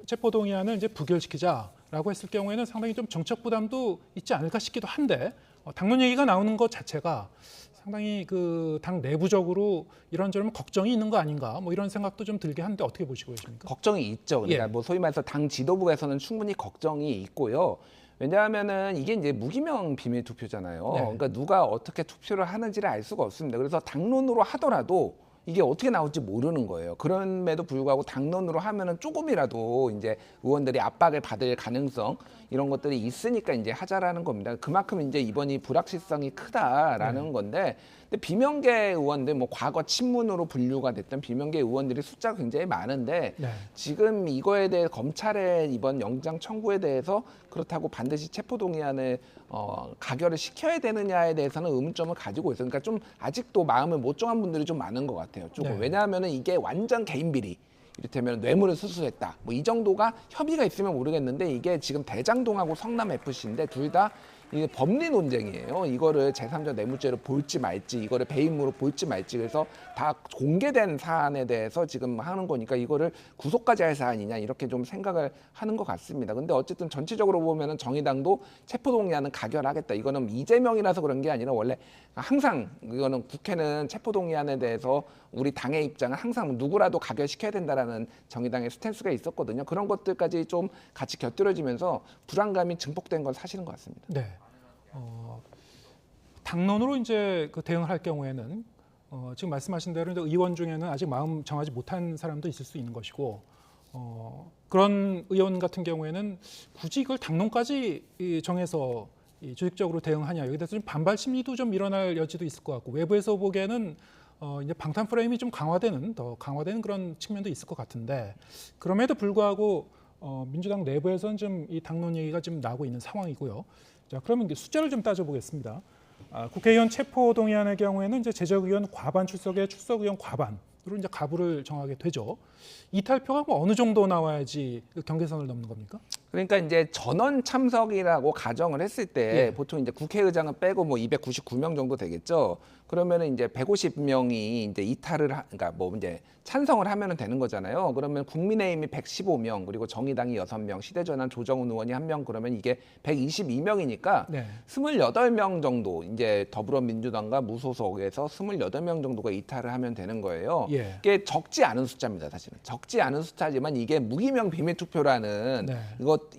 체포동의안을 이제 부결시키자라고 했을 경우에는 상당히 좀 정책 부담도 있지 않을까 싶기도 한데 당론 얘기가 나오는 것 자체가 상당히 그 당 내부적으로 이런저런 걱정이 있는 거 아닌가 뭐 이런 생각도 좀 들게 하는데 어떻게 보시고 계십니까? 걱정이 있죠. 그러니까 예. 뭐 소위 말해서 당 지도부에서는 충분히 걱정이 있고요. 왜냐하면은 이게 이제 무기명 비밀 투표잖아요. 네. 그러니까 누가 어떻게 투표를 하는지를 알 수가 없습니다. 그래서 당론으로 하더라도 이게 어떻게 나올지 모르는 거예요. 그럼에도 불구하고 당론으로 하면은 조금이라도 이제 의원들이 압박을 받을 가능성 이런 것들이 있으니까 이제 하자라는 겁니다. 그만큼 이제 이번이 불확실성이 크다라는 건데, 근데 비명계 의원들 뭐 과거 친문으로 분류가 됐던 비명계 의원들이 숫자가 굉장히 많은데 네. 지금 이거에 대해 검찰의 이번 영장 청구에 대해서 그렇다고 반드시 체포동의안을 가결을 시켜야 되느냐에 대해서는 의문점을 가지고 있어요. 그러니까 좀 아직도 마음을 못 정한 분들이 좀 많은 것 같아요. 조금. 네. 왜냐하면은 이게 완전 개인 비리. 이를테면 뇌물을 수수했다. 뭐 이 정도가 협의가 있으면 모르겠는데 이게 지금 대장동하고 성남 FC인데 둘 다 이게 법리 논쟁이에요. 이거를 제3자 뇌물죄로 볼지 말지, 이거를 배임으로 볼지 말지, 그래서 다 공개된 사안에 대해서 지금 하는 거니까 이거를 구속까지 할 사안이냐 이렇게 좀 생각을 하는 것 같습니다. 근데 어쨌든 전체적으로 보면은 정의당도 체포동의안은 가결하겠다. 이거는 이재명이라서 그런 게 아니라 원래 항상 이거는 국회는 체포동의안에 대해서 우리 당의 입장은 항상 누구라도 가결시켜야 된다라는 정의당의 스탠스가 있었거든요. 그런 것들까지 좀 같이 곁들여지면서 불안감이 증폭된 건 사실인 것 같습니다. 네. 당론으로 이제 그 대응을 할 경우에는 지금 말씀하신 대로 이제 의원 중에는 아직 마음 정하지 못한 사람도 있을 수 있는 것이고 그런 의원 같은 경우에는 굳이 이걸 당론까지 정해서 조직적으로 대응하냐 여기에 대해서 좀 반발 심리도 좀 일어날 여지도 있을 것 같고 외부에서 보기에는 이제 방탄 프레임이 좀 더 강화되는 그런 측면도 있을 것 같은데 그럼에도 불구하고 민주당 내부에서는 좀 이 당론 얘기가 지금 나오고 있는 상황이고요. 자, 그러면 이제 숫자를 좀 따져보겠습니다. 국회의원 체포 동의안의 경우에는 이제 제적의원 과반 출석에 출석의원 과반으로 이제 가부를 정하게 되죠. 이탈표가 뭐 어느 정도 나와야지 그 경계선을 넘는 겁니까? 그러니까 이제 전원 참석이라고 가정을 했을 때 예. 보통 이제 국회의장은 빼고 뭐 299명 정도 되겠죠. 그러면은 이제 150명이 이제 그러니까 뭐 이제 찬성을 하면은 되는 거잖아요. 그러면 국민의힘이 115명, 그리고 정의당이 6명, 시대전환 조정훈 의원이 1명, 그러면 이게 122명이니까 네. 28명 정도 이제 더불어민주당과 무소속에서 28명 정도가 이탈을 하면 되는 거예요. 예. 이게 적지 않은 숫자입니다, 사실은. 적지 않은 숫자지만 이게 무기명 비밀 투표라는 네.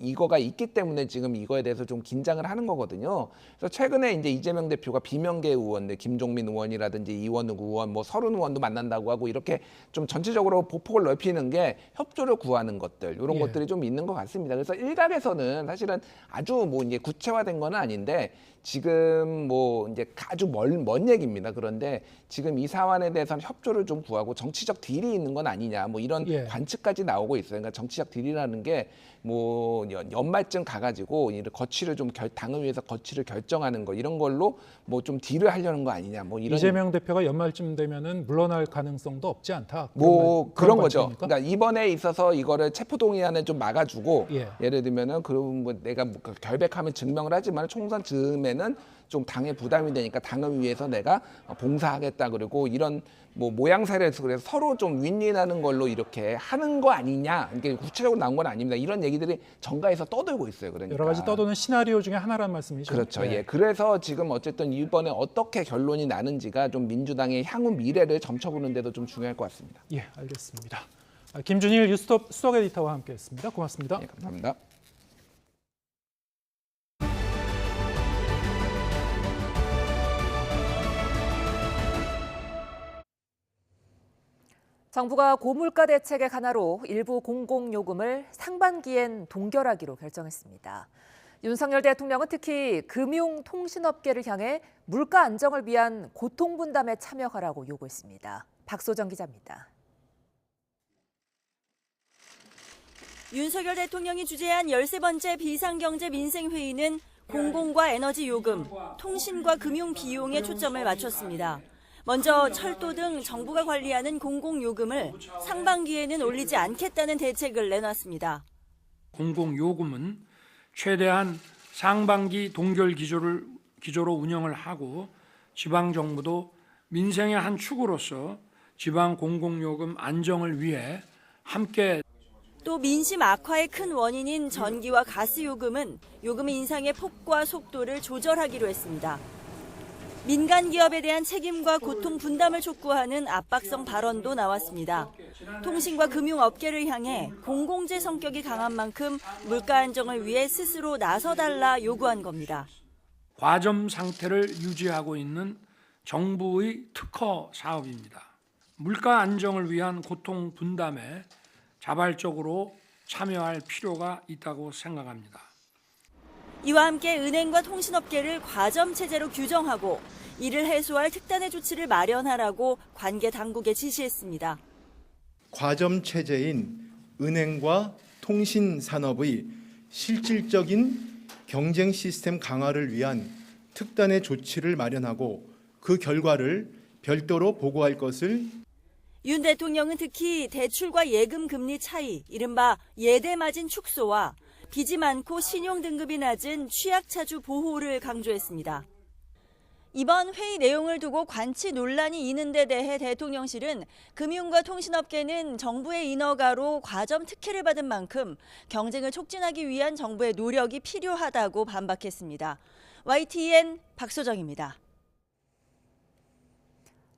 이거가 있기 때문에 지금 이거에 대해서 좀 긴장을 하는 거거든요. 그래서 최근에 이제 이재명 대표가 비명계 의원들, 김종민 의원이라든지 이원욱 의원, 뭐 서른 의원도 만난다고 하고 이렇게 좀 전체적으로 보폭을 넓히는 게 협조를 구하는 것들, 이런 예. 것들이 좀 있는 것 같습니다. 그래서 일각에서는 사실은 아주 뭐 이제 구체화된 건 아닌데 지금 뭐 이제 아주 먼 얘기입니다. 그런데 지금 이 사안에 대해서는 협조를 좀 구하고 정치적 딜이 있는 건 아니냐, 뭐 이런 예. 관측까지 나오고 있어요. 그러니까 정치적 딜이라는 게 뭐 연말쯤 가가지고 거취를 좀 당을 위해서 거취를 결정하는 거 이런 걸로 뭐 좀 딜을 하려는 거 아니냐, 뭐 이런. 이재명 대표가 연말쯤 되면은 물러날 가능성도 없지 않다. 뭐 그런 거죠. 관측입니까? 그러니까 이번에 있어서 이거를 체포동의안을 좀 막아주고 예. 예를 들면은 그럼 뭐 내가 뭐 결백하면 증명을 하지만 총선 즈음에는 좀 당에 부담이 되니까 당을 위해서 내가 봉사하겠다, 그리고 이런 뭐 모양새를 그래서 서로 좀 윈윈하는 걸로 이렇게 하는 거 아니냐. 이게 구체적으로 나온 건 아닙니다. 이런 얘기들이 정가에서 떠들고 있어요. 그러니까 여러 가지 떠도는 시나리오 중에 하나란 말씀이죠. 그렇죠. 네. 예. 그래서 지금 어쨌든 이번에 어떻게 결론이 나는지가 좀 민주당의 향후 미래를 점쳐보는 데도 좀 중요할 것 같습니다. 예, 알겠습니다. 김준일 뉴스톱 수석 에디터와 함께했습니다. 고맙습니다. 예, 감사합니다. 정부가 고물가 대책의 하나로 일부 공공요금을 상반기엔 동결하기로 결정했습니다. 윤석열 대통령은 특히 금융통신업계를 향해 물가 안정을 위한 고통분담에 참여하라고 요구했습니다. 박소정 기자입니다. 윤석열 대통령이 주재한 13번째 비상경제 민생회의는 공공과 에너지 요금, 통신과 금융 비용에 초점을 맞췄습니다. 먼저 철도 등 정부가 관리하는 공공요금을 상반기에는 올리지 않겠다는 대책을 내놨습니다. 공공요금은 최대한 상반기 동결 기조로 운영을 하고 지방정부도 민생의 한 축으로서 지방 공공요금 안정을 위해 함께 또 민심 악화의 큰 원인인 전기와 가스 요금은 요금 인상의 폭과 속도를 조절하기로 했습니다. 민간 기업에 대한 책임과 고통 분담을 촉구하는 압박성 발언도 나왔습니다. 통신과 금융업계를 향해 공공재 성격이 강한 만큼 물가 안정을 위해 스스로 나서달라 요구한 겁니다. 과점 상태를 유지하고 있는 정부의 특허 사업입니다. 물가 안정을 위한 고통 분담에 자발적으로 참여할 필요가 있다고 생각합니다. 이와 함께 은행과 통신업계를 과점 체제로 규정하고 이를 해소할 특단의 조치를 마련하라고 관계 당국에 지시했습니다. 과점 체제인 은행과 통신 산업의 실질적인 경쟁 시스템 강화를 위한 특단의 조치를 마련하고 그 결과를 별도로 보고할 것을 윤 대통령은 특히 대출과 예금 금리 차이, 이른바 예대마진 축소와 빚이 많고 신용 등급이 낮은 취약차주 보호를 강조했습니다. 이번 회의 내용을 두고 관치 논란이 있는 데 대해 대통령실은 금융과 통신업계는 정부의 인허가로 과점 특혜를 받은 만큼 경쟁을 촉진하기 위한 정부의 노력이 필요하다고 반박했습니다. YTN 박소정입니다.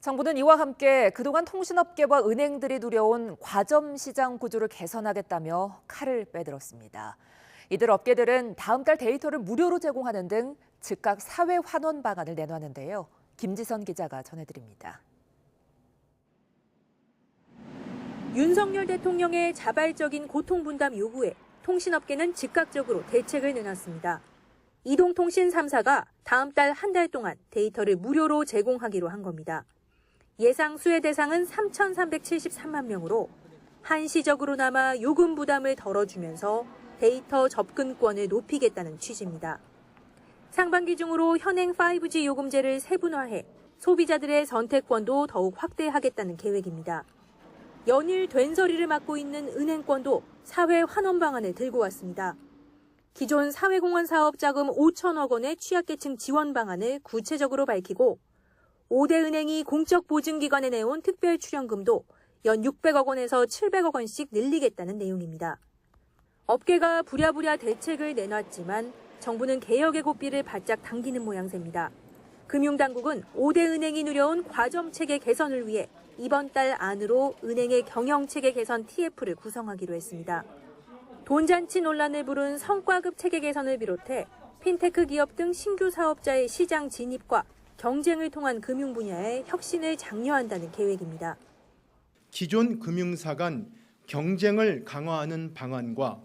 정부는 이와 함께 그동안 통신업계와 은행들이 누려온 과점 시장 구조를 개선하겠다며 칼을 빼들었습니다. 이들 업계들은 다음 달 데이터를 무료로 제공하는 등 즉각 사회 환원 방안을 내놨는데요. 김지선 기자가 전해드립니다. 윤석열 대통령의 자발적인 고통 분담 요구에 통신업계는 즉각적으로 대책을 내놨습니다. 이동통신 3사가 다음 달 한 달 동안 데이터를 무료로 제공하기로 한 겁니다. 예상 수혜 대상은 3,373만 명으로 한시적으로나마 요금 부담을 덜어주면서 데이터 접근권을 높이겠다는 취지입니다. 상반기 중으로 현행 5G 요금제를 세분화해 소비자들의 선택권도 더욱 확대하겠다는 계획입니다. 연일 된서리를 맡고 있는 은행권도 사회 환원 방안을 들고 왔습니다. 기존 사회공헌 사업 자금 5천억 원의 취약계층 지원 방안을 구체적으로 밝히고 5대 은행이 공적 보증기관에 내온 특별 출연금도 연 600억 원에서 700억 원씩 늘리겠다는 내용입니다. 업계가 부랴부랴 대책을 내놨지만 정부는 개혁의 고삐를 바짝 당기는 모양새입니다. 금융당국은 5대 은행이 누려온 과점체계 개선을 위해 이번 달 안으로 은행의 경영체계 개선 TF를 구성하기로 했습니다. 돈잔치 논란을 부른 성과급 체계 개선을 비롯해 핀테크 기업 등 신규 사업자의 시장 진입과 경쟁을 통한 금융 분야에 혁신을 장려한다는 계획입니다. 기존 금융사 간 경쟁을 강화하는 방안과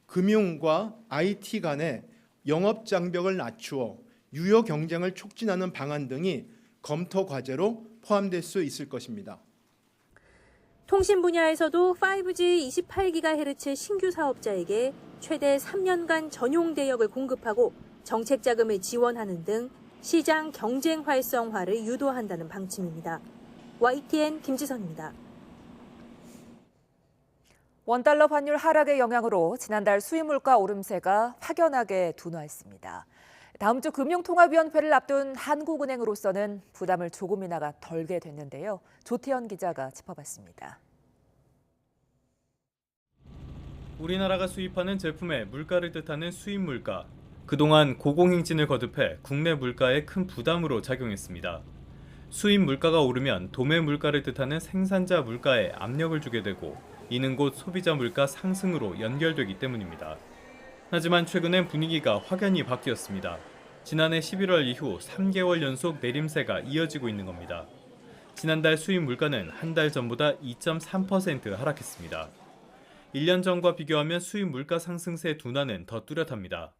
금융과 IT 간의 영업 장벽을 낮추어 유효 경쟁을 촉진하는 방안 등이 검토 과제로 포함될 수 있을 것입니다. 통신 분야에서도 5G 28GHz 신규 사업자에게 최대 3년간 전용 대역을 공급하고 정책 자금을 지원하는 등 시장 경쟁 활성화를 유도한다는 방침입니다. YTN 김지선입니다. 원달러 환율 하락의 영향으로 지난달 수입물가 오름세가 확연하게 둔화했습니다. 다음 주 금융통합위원회를 앞둔 한국은행으로서는 부담을 조금이나마 덜게 됐는데요. 조태현 기자가 짚어봤습니다. 우리나라가 수입하는 제품의 물가를 뜻하는 수입물가. 그동안 고공행진을 거듭해 국내 물가에 큰 부담으로 작용했습니다. 수입 물가가 오르면 도매 물가를 뜻하는 생산자 물가에 압력을 주게 되고 이는 곧 소비자 물가 상승으로 연결되기 때문입니다. 하지만 최근엔 분위기가 확연히 바뀌었습니다. 지난해 11월 이후 3개월 연속 내림세가 이어지고 있는 겁니다. 지난달 수입 물가는 한 달 전보다 2.3% 하락했습니다. 1년 전과 비교하면 수입 물가 상승세 둔화는 더 뚜렷합니다.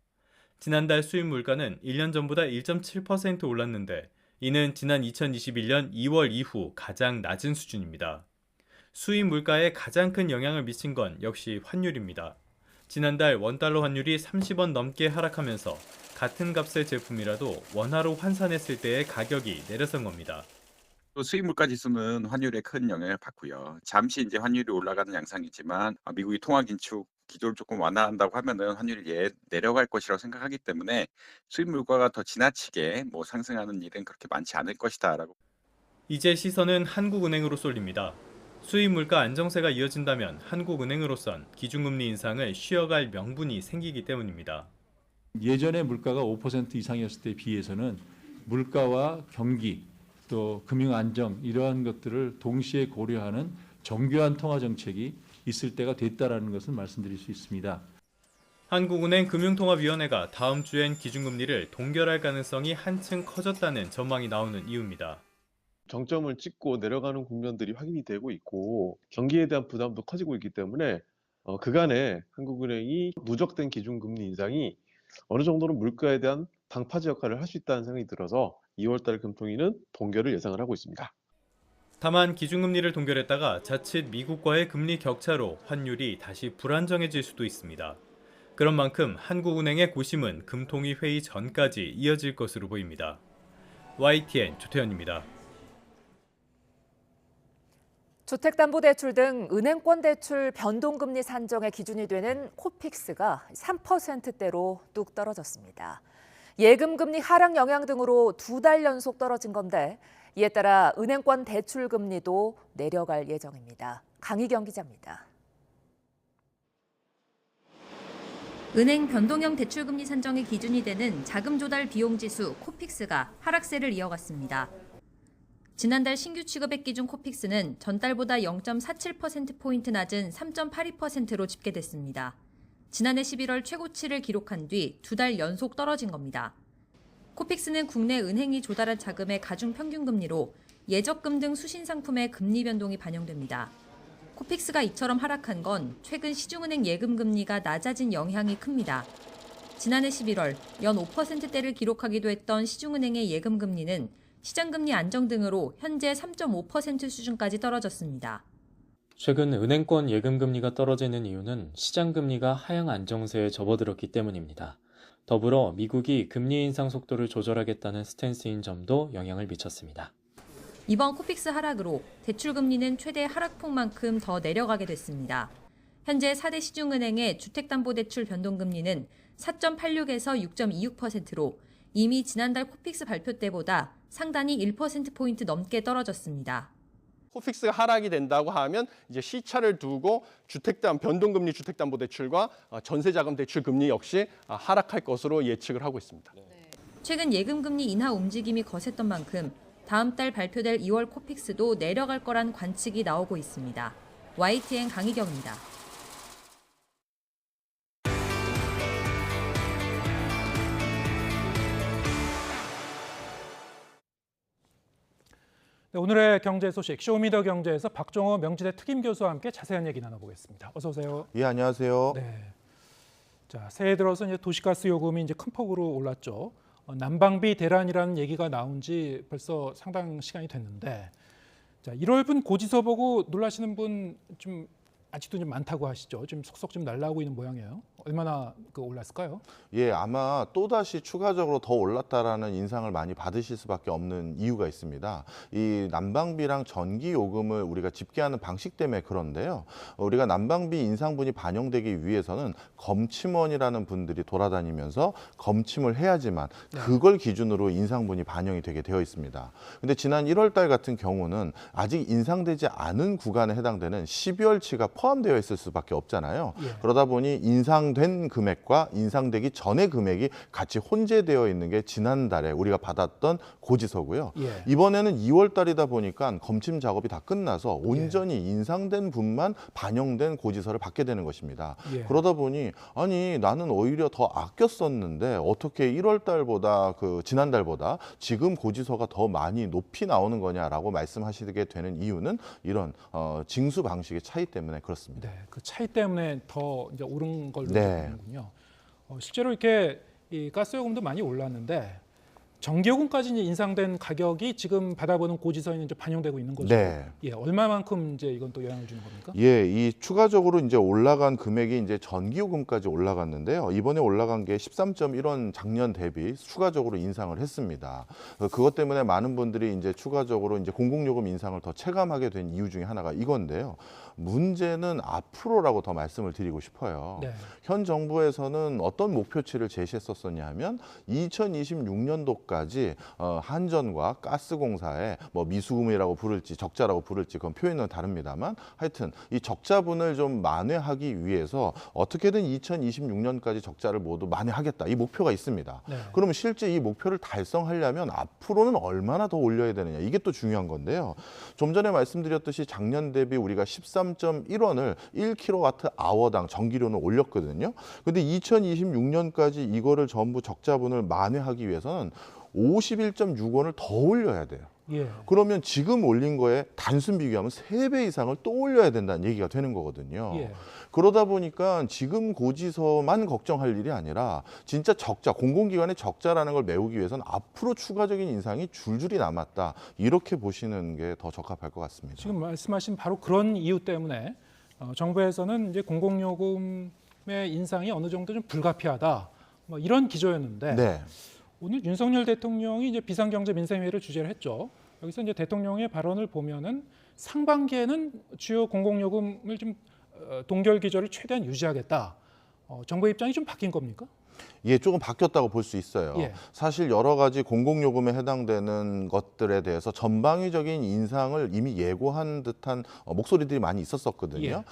지난달 수입 물가는 1년 전보다 1.7% 올랐는데 이는 지난 2021년 2월 이후 가장 낮은 수준입니다. 수입 물가에 가장 큰 영향을 미친 건 역시 환율입니다. 지난달 원달러 환율이 30원 넘게 하락하면서 같은 값의 제품이라도 원화로 환산했을 때의 가격이 내려선 겁니다. 수입 물가 지수는 환율에 큰 영향을 받고요. 잠시 이제 환율이 올라가는 양상이지만 미국이 통화 긴축 기조를 조금 완화한다고 하면은 환율이 내려갈 것이라고 생각하기 때문에 수입 물가가 더 지나치게 상승하는 일은 그렇게 많지 않을 것이다라고. 이제 시선은 한국은행으로 쏠립니다. 수입 물가 안정세가 이어진다면 한국은행으로선 기준금리 인상을 쉬어갈 명분이 생기기 때문입니다. 예전에 물가가 5% 이상이었을 때에 비해서는 물가와 경기 또 금융 안정 이러한 것들을 동시에 고려하는 정교한 통화 정책이 있을 때가 됐다라는 것을 말씀드릴 수 있습니다. 한국은행 금융통합위원회가 다음 주엔 기준금리를 동결할 가능성이 한층 커졌다는 전망이 나오는 이유입니다. 정점을 찍고 내려가는 국면들이 확인이 되고 있고 경기에 대한 부담도 커지고 있기 때문에 그간에 한국은행이 누적된 기준금리 인상이 어느 정도는 물가에 대한 방파제 역할을 할 수 있다는 생각이 들어서 2월달 금통위는 동결을 예상을 하고 있습니다. 다만 기준금리를 동결했다가 자칫 미국과의 금리 격차로 환율이 다시 불안정해질 수도 있습니다. 그런 만큼 한국은행의 고심은 금통위 회의 전까지 이어질 것으로 보입니다. YTN 조태현입니다. 주택담보대출 등 은행권 대출 변동금리 산정의 기준이 되는 코픽스가 3%대로 뚝 떨어졌습니다. 예금금리 하락 영향 등으로 2달 연속 떨어진 건데 이에 따라 은행권 대출 금리도 내려갈 예정입니다. 강희경 기자입니다. 은행 변동형 대출금리 산정의 기준이 되는 자금 조달 비용 지수 코픽스가 하락세를 이어갔습니다. 지난달 신규 취급액 기준 코픽스는 전달보다 0.47%포인트 낮은 3.82%로 집계됐습니다. 지난해 11월 최고치를 기록한 뒤 2달 연속 떨어진 겁니다. 코픽스는 국내 은행이 조달한 자금의 가중 평균 금리로 예적금 등 수신 상품의 금리 변동이 반영됩니다. 코픽스가 이처럼 하락한 건 최근 시중은행 예금 금리가 낮아진 영향이 큽니다. 지난해 11월 연 5%대를 기록하기도 했던 시중은행의 예금 금리는 시장금리 안정 등으로 현재 3.5% 수준까지 떨어졌습니다. 최근 은행권 예금금리가 떨어지는 이유는 시장금리가 하향 안정세에 접어들었기 때문입니다. 더불어 미국이 금리 인상 속도를 조절하겠다는 스탠스인 점도 영향을 미쳤습니다. 이번 코픽스 하락으로 대출금리는 최대 하락폭만큼 더 내려가게 됐습니다. 현재 4대 시중은행의 주택담보대출 변동금리는 4.86에서 6.26%로 이미 지난달 코픽스 발표 때보다 상단이 1%포인트 넘게 떨어졌습니다. 코픽스가 하락이 된다고 하면 이제 시차를 두고 변동금리 주택담보대출과 전세자금 대출 금리 역시 하락할 것으로 예측을 하고 있습니다. 최근 예금금리 인하 움직임이 거셌던 만큼 다음 달 발표될 2월 코픽스도 내려갈 거란 관측이 나오고 있습니다. YTN 강희경입니다. 네, 오늘의 경제 소식 쇼미더 경제에서 박종호 명지대 특임 교수와 함께 자세한 얘기 나눠보겠습니다. 어서 오세요. 예, 안녕하세요. 네. 자, 새해 들어서 이제 도시가스 요금이 이제 큰 폭으로 올랐죠. 난방비 대란이라는 얘기가 나온 지 벌써 상당 시간이 됐는데, 자, 1월분 고지서 보고 놀라시는 분 좀 아직도 좀 많다고 하시죠. 좀 속속 좀 날라오고 있는 모양이에요. 얼마나 올랐을까요? 예, 아마 또다시 추가적으로 더 올랐다라는 인상을 많이 받으실 수밖에 없는 이유가 있습니다. 이 난방비랑 전기 요금을 우리가 집계하는 방식 때문에 그런데요. 우리가 난방비 인상분이 반영되기 위해서는 검침원이라는 분들이 돌아다니면서 검침을 해야지만 그걸 기준으로 인상분이 반영이 되게 되어 있습니다. 근데 지난 1월 달 같은 경우는 아직 인상되지 않은 구간에 해당되는 12월치가 포함되어 있을 수밖에 없잖아요. 그러다 보니 인상된 금액과 인상되기 전의 금액이 같이 혼재되어 있는 게 지난달에 우리가 받았던 고지서고요. 이번에는 2월 달이다 보니까 검침 작업이 다 끝나서 온전히 인상된 분만 반영된 고지서를 받게 되는 것입니다. 그러다 보니 아니 나는 오히려 더 아껴 썼는데 어떻게 1월 달보다 지난달보다 지금 고지서가 더 많이 높이 나오는 거냐라고 말씀하시게 되는 이유는 이런 징수 방식의 차이 때문에 그렇습니다. 네, 그 차이 때문에 더 이제 오른 걸로 보는군요. 실제로 이렇게 이 가스요금도 많이 올랐는데 전기요금까지 이제 인상된 가격이 지금 받아보는 고지서에는 이제 반영되고 있는 거죠. 네. 예, 얼마만큼 이제 이건 또 영향을 주는 겁니까? 예, 이 추가적으로 이제 올라간 금액이 이제 전기요금까지 올라갔는데요. 이번에 올라간 게 13.1원 작년 대비 추가적으로 인상을 했습니다. 그것 때문에 많은 분들이 이제 추가적으로 이제 공공요금 인상을 더 체감하게 된 이유 중에 하나가 이건데요. 문제는 앞으로라고 더 말씀을 드리고 싶어요. 네. 현 정부에서는 어떤 목표치를 제시했었었냐 하면 2026년도까지 한전과 가스공사의 뭐 미수금이라고 부를지 적자라고 부를지 그건 표현은 다릅니다만 하여튼 이 적자분을 좀 만회하기 위해서 어떻게든 2026년까지 적자를 모두 만회하겠다. 이 목표가 있습니다. 네. 그러면 실제 이 목표를 달성하려면 앞으로는 얼마나 더 올려야 되느냐. 이게 또 중요한 건데요. 좀 전에 말씀드렸듯이 작년 대비 우리가 13.1원을 1kWh당 전기료는 올렸거든요. 근데 2026년까지 이거를 전부 적자분을 만회하기 위해서는 51.6원을 더 올려야 돼요. 예. 그러면 지금 올린 거에 단순 비교하면 3배 이상을 또 올려야 된다는 얘기가 되는 거거든요. 예. 그러다 보니까 지금 고지서만 걱정할 일이 아니라 진짜 적자, 공공기관의 적자라는 걸 메우기 위해서는 앞으로 추가적인 인상이 줄줄이 남았다. 이렇게 보시는 게 더 적합할 것 같습니다. 지금 말씀하신 바로 그런 이유 때문에 정부에서는 이제 공공요금의 인상이 어느 정도 좀 불가피하다. 뭐 이런 기조였는데 네. 오늘 윤석열 대통령이 이제 비상경제 민생회의를 주재를 했죠. 여기서 이제 대통령의 발언을 보면은 상반기에는 주요 공공요금을 좀 동결 기조를 최대한 유지하겠다. 정부의 입장이 좀 바뀐 겁니까? 예, 조금 바뀌었다고 볼 수 있어요. 예. 사실 여러 가지 공공요금에 해당되는 것들에 대해서 전방위적인 인상을 이미 예고한 듯한 목소리들이 많이 있었었거든요. 예.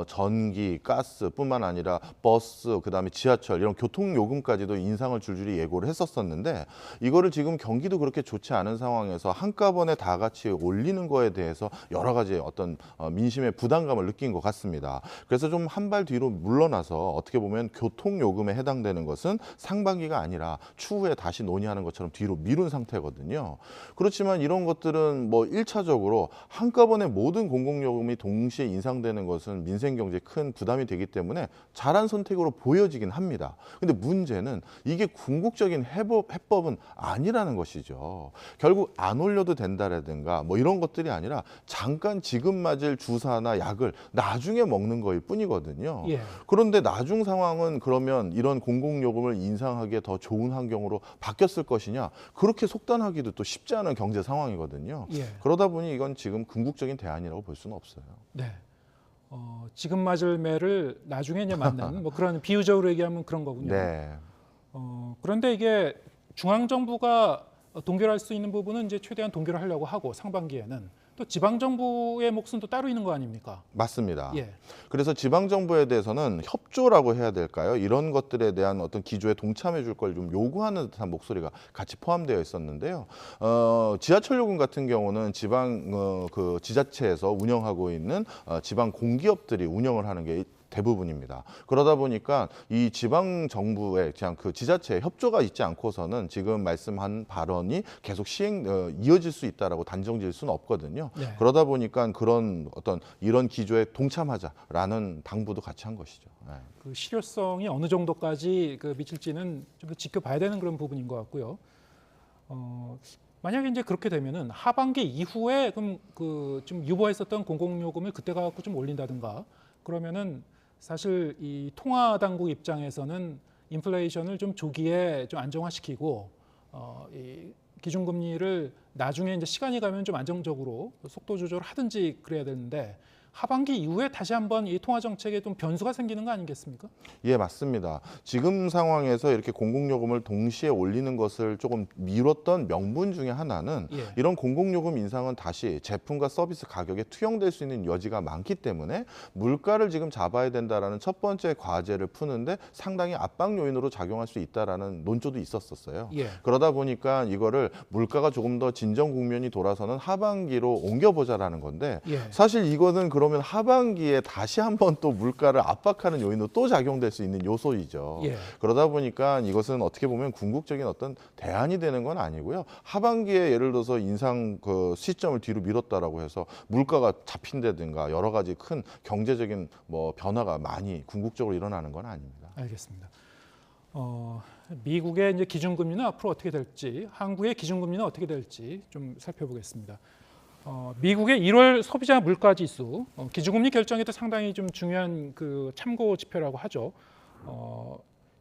전기, 가스뿐만 아니라 버스, 그다음에 지하철 이런 교통요금까지도 인상을 줄줄이 예고를 했었었는데 이거를 지금 경기도 그렇게 좋지 않은 상황에서 한꺼번에 다 같이 올리는 거에 대해서 여러 가지 어떤 민심의 부담감을 느낀 것 같습니다. 그래서 좀 한 발 뒤로 물러나서 어떻게 보면 교통요금에 해당되는 것은 상반기가 아니라 추후에 다시 논의하는 것처럼 뒤로 미룬 상태거든요. 그렇지만 이런 것들은 뭐 1차적으로 한꺼번에 모든 공공요금이 동시에 인상되는 것은 민생경제에 큰 부담이 되기 때문에 잘한 선택으로 보여지긴 합니다. 근데 문제는 이게 궁극적인 해법은 아니라는 것이죠. 결국 안 올려도 된다라든가 뭐 이런 것들이 아니라 잠깐 지금 맞을 주사나 약을 나중에 먹는 거일 뿐이거든요. 예. 그런데 나중 상황은 그러면 이런 공공요금을 인상하기에 더 좋은 환경으로 바뀌었을 것이냐? 그렇게 속단하기도 또 쉽지 않은 경제 상황이거든요. 예. 그러다 보니 이건 지금 궁극적인 대안이라고 볼 수는 없어요. 네. 지금 맞을 매를 나중에 이제 맞는 뭐 그런 비유적으로 얘기하면 그런 거군요. 네. 그런데 이게 중앙 정부가 동결할 수 있는 부분은 이제 최대한 동결을 하려고 하고 상반기에는 또 지방 정부의 몫은 또 따로 있는 거 아닙니까? 맞습니다. 예. 그래서 지방 정부에 대해서는 협조라고 해야 될까요? 이런 것들에 대한 어떤 기조에 동참해 줄 걸 좀 요구하는 듯한 목소리가 같이 포함되어 있었는데요. 지하철 요금 같은 경우는 지방 그 지자체에서 운영하고 있는 지방 공기업들이 운영을 하는 게 대부분입니다. 그러다 보니까 이 지방 정부의 그냥 그 지자체의 협조가 있지 않고서는 지금 말씀한 발언이 계속 이어질 수 있다라고 단정지을 수는 없거든요. 네. 그러다 보니까 그런 어떤 이런 기조에 동참하자라는 당부도 같이 한 것이죠. 네. 그 실효성이 어느 정도까지 미칠지는 좀 더 지켜봐야 되는 그런 부분인 것 같고요. 만약에 이제 그렇게 되면은 하반기 이후에 그럼 좀 유보했었던 공공요금을 그때 가지고 좀 올린다든가 그러면은 사실 이 통화 당국 입장에서는 인플레이션을 좀 조기에 좀 안정화시키고 이 기준금리를 나중에 이제 시간이 가면 좀 안정적으로 속도 조절을 하든지 그래야 되는데 하반기 이후에 다시 한번 이 통화 정책에 좀 변수가 생기는 거 아니겠습니까? 예, 맞습니다. 지금 상황에서 이렇게 공공요금을 동시에 올리는 것을 조금 미뤘던 명분 중에 하나는 예. 이런 공공요금 인상은 다시 제품과 서비스 가격에 투영될 수 있는 여지가 많기 때문에 물가를 지금 잡아야 된다라는 첫 번째 과제를 푸는데 상당히 압박 요인으로 작용할 수 있다라는 논조도 있었어요. 예. 그러다 보니까 이거를 물가가 조금 더 진정 국면이 돌아서는 하반기로 옮겨보자라는 건데 예. 사실 이거는 그러면 하반기에 다시 한번 또 물가를 압박하는 요인으로 또 작용될 수 있는 요소이죠. 예. 그러다 보니까 이것은 어떻게 보면 궁극적인 어떤 대안이 되는 건 아니고요. 하반기에 예를 들어서 인상 그 시점을 뒤로 미뤘다라고 해서 물가가 잡힌다든가 여러 가지 큰 경제적인 뭐 변화가 많이 궁극적으로 일어나는 건 아닙니다. 알겠습니다. 미국의 이제 기준금리는 앞으로 어떻게 될지, 한국의 기준금리는 어떻게 될지 좀 살펴보겠습니다. 미국의 1월 소비자 물가지수 기준금리 결정에도 상당히 좀 중요한 그 참고 지표라고 하죠.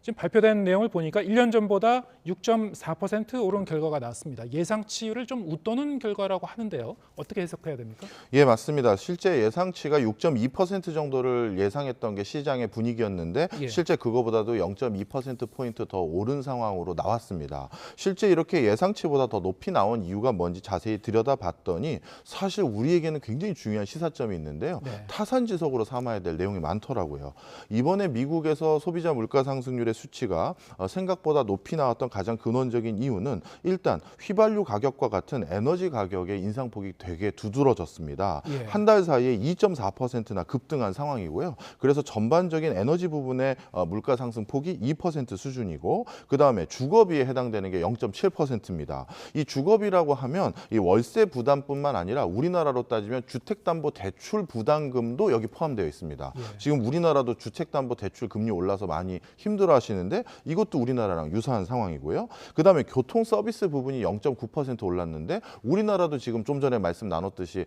지금 발표된 내용을 보니까 1년 전보다 6.4% 오른 결과가 나왔습니다. 예상치를 좀 웃도는 결과라고 하는데요. 어떻게 해석해야 됩니까? 예, 맞습니다. 실제 예상치가 6.2% 정도를 예상했던 게 시장의 분위기였는데 예. 실제 그거보다도 0.2%포인트 더 오른 상황으로 나왔습니다. 실제 이렇게 예상치보다 더 높이 나온 이유가 뭔지 자세히 들여다봤더니 사실 우리에게는 굉장히 중요한 시사점이 있는데요. 네. 타산지석으로 삼아야 될 내용이 많더라고요. 이번에 미국에서 소비자 물가 상승률의 수치가 생각보다 높이 나왔던 가장 근원적인 이유는 일단 휘발유 가격과 같은 에너지 가격의 인상폭이 되게 두드러졌습니다. 예. 한 달 사이에 2.4%나 급등한 상황이고요. 그래서 전반적인 에너지 부분의 물가 상승폭이 2% 수준이고 그다음에 주거비에 해당되는 게 0.7%입니다. 이 주거비라고 하면 이 월세 부담뿐만 아니라 우리나라로 따지면 주택담보대출 부담금도 여기 포함되어 있습니다. 예. 지금 우리나라도 주택담보대출 금리 올라서 많이 힘들어하시는데 이것도 우리나라랑 유사한 상황이고요. 그다음에 교통 서비스 부분이 0.9% 올랐는데 우리나라도 지금 좀 전에 말씀 나눴듯이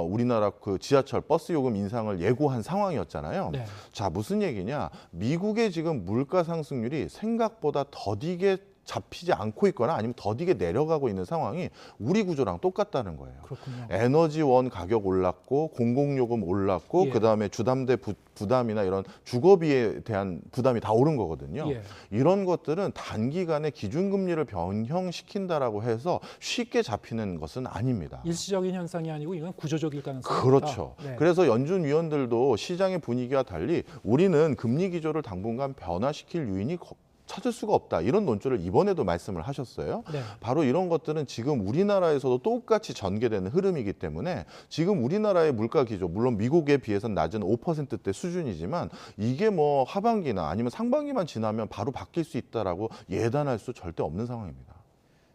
우리나라 그 지하철 버스 요금 인상을 예고한 상황이었잖아요. 네. 자, 무슨 얘기냐? 미국의 지금 물가 상승률이 생각보다 더디게 잡히지 않고 있거나 아니면 더디게 내려가고 있는 상황이 우리 구조랑 똑같다는 거예요. 그렇군요. 에너지원 가격 올랐고 공공요금 올랐고 예. 그다음에 주담대 부담이나 이런 주거비에 대한 부담이 다 오른 거거든요. 예. 이런 것들은 단기간에 기준금리를 변형시킨다라고 해서 쉽게 잡히는 것은 아닙니다. 일시적인 현상이 아니고 이건 구조적일 가능성이 그렇죠. 있다. 네. 그래서 연준 위원들도 시장의 분위기와 달리 우리는 금리 기조를 당분간 변화시킬 요인이 찾을 수가 없다. 이런 논조를 이번에도 말씀을 하셨어요. 네. 바로 이런 것들은 지금 우리나라에서도 똑같이 전개되는 흐름이기 때문에 지금 우리나라의 물가 기조, 물론 미국에 비해서는 낮은 5%대 수준이지만 이게 뭐 하반기나 아니면 상반기만 지나면 바로 바뀔 수 있다라고 예단할 수 절대 없는 상황입니다.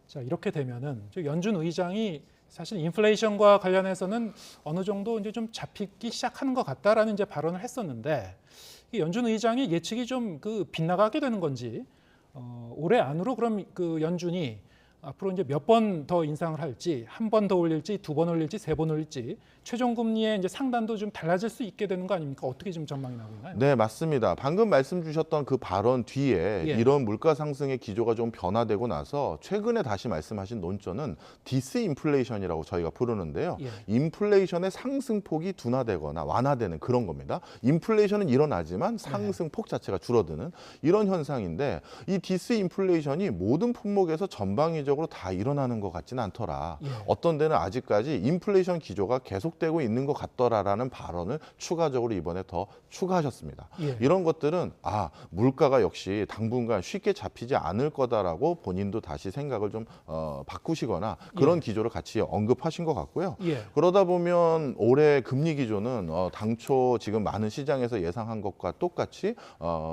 자, 이렇게 되면은 연준 의장이 사실 인플레이션과 관련해서는 어느 정도 이제 좀 잡히기 시작하는 것 같다라는 이제 발언을 했었는데 이 연준 의장의 예측이 좀 빗나가게 되는 건지 올해 안으로 그럼 그 연준이 앞으로 이제 몇 번 더 인상을 할지, 한 번 더 올릴지, 두 번 올릴지, 세 번 올릴지 최종 금리의 이제 상단도 좀 달라질 수 있게 되는 거 아닙니까? 어떻게 지금 전망이 나오고 있나요? 네, 맞습니다. 방금 말씀 주셨던 그 발언 뒤에 예. 이런 물가 상승의 기조가 좀 변화되고 나서 최근에 다시 말씀하신 논조는 디스인플레이션이라고 저희가 부르는데요. 예. 인플레이션의 상승폭이 둔화되거나 완화되는 그런 겁니다. 인플레이션은 일어나지만 상승폭 자체가 줄어드는 이런 현상인데 이 디스인플레이션이 모든 품목에서 전방위적으로 다 일어나는 것 같지는 않더라. 예. 어떤 데는 아직까지 인플레이션 기조가 계속되고 있는 것 같더라라는 발언을 추가적으로 이번에 더 추가하셨습니다. 예. 이런 것들은 물가가 역시 당분간 쉽게 잡히지 않을 거다라고 본인도 다시 생각을 좀 바꾸시거나 그런 기조를 같이 언급하신 것 같고요. 예. 그러다 보면 올해 금리 기조는 당초 지금 많은 시장에서 예상한 것과 똑같이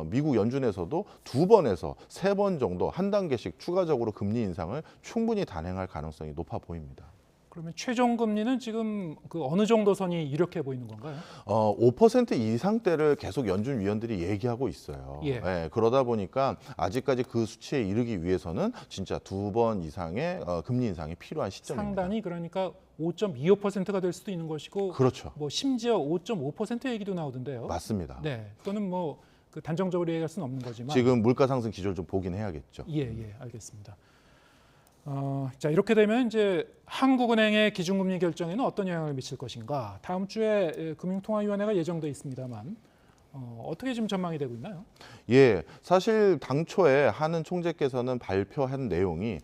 미국 연준에서도 2번에서 3번 정도 한 단계씩 추가적으로 금리 인상을 충분히 단행할 가능성이 높아 보입니다. 그러면 최종 금리는 지금 그 어느 정도 선이 이렇게 보이는 건가요? 5% 이상대를 계속 연준 위원들이 얘기하고 있어요. 예. 네, 그러다 보니까 아직까지 그 수치에 이르기 위해서는 진짜 2번 이상의 금리 인상이 필요한 시점입니다. 상단이 그러니까 5.25%가 될 수도 있는 것이고, 그렇죠. 뭐 심지어 5.5% 얘기도 나오던데요. 맞습니다. 네, 그거는 뭐 그 단정적으로 얘기할 수는 없는 거지만 지금 물가 상승 기조를 좀 보긴 해야겠죠. 예, 알겠습니다. 자, 이렇게 되면 이제 한국은행의 기준금리 결정에는 어떤 영향을 미칠 것인가? 다음 주에 금융통화위원회가 예정돼 있습니다만 어떻게 지금 전망이 되고 있나요? 예, 사실 당초에 한은 총재께서는 발표한 내용이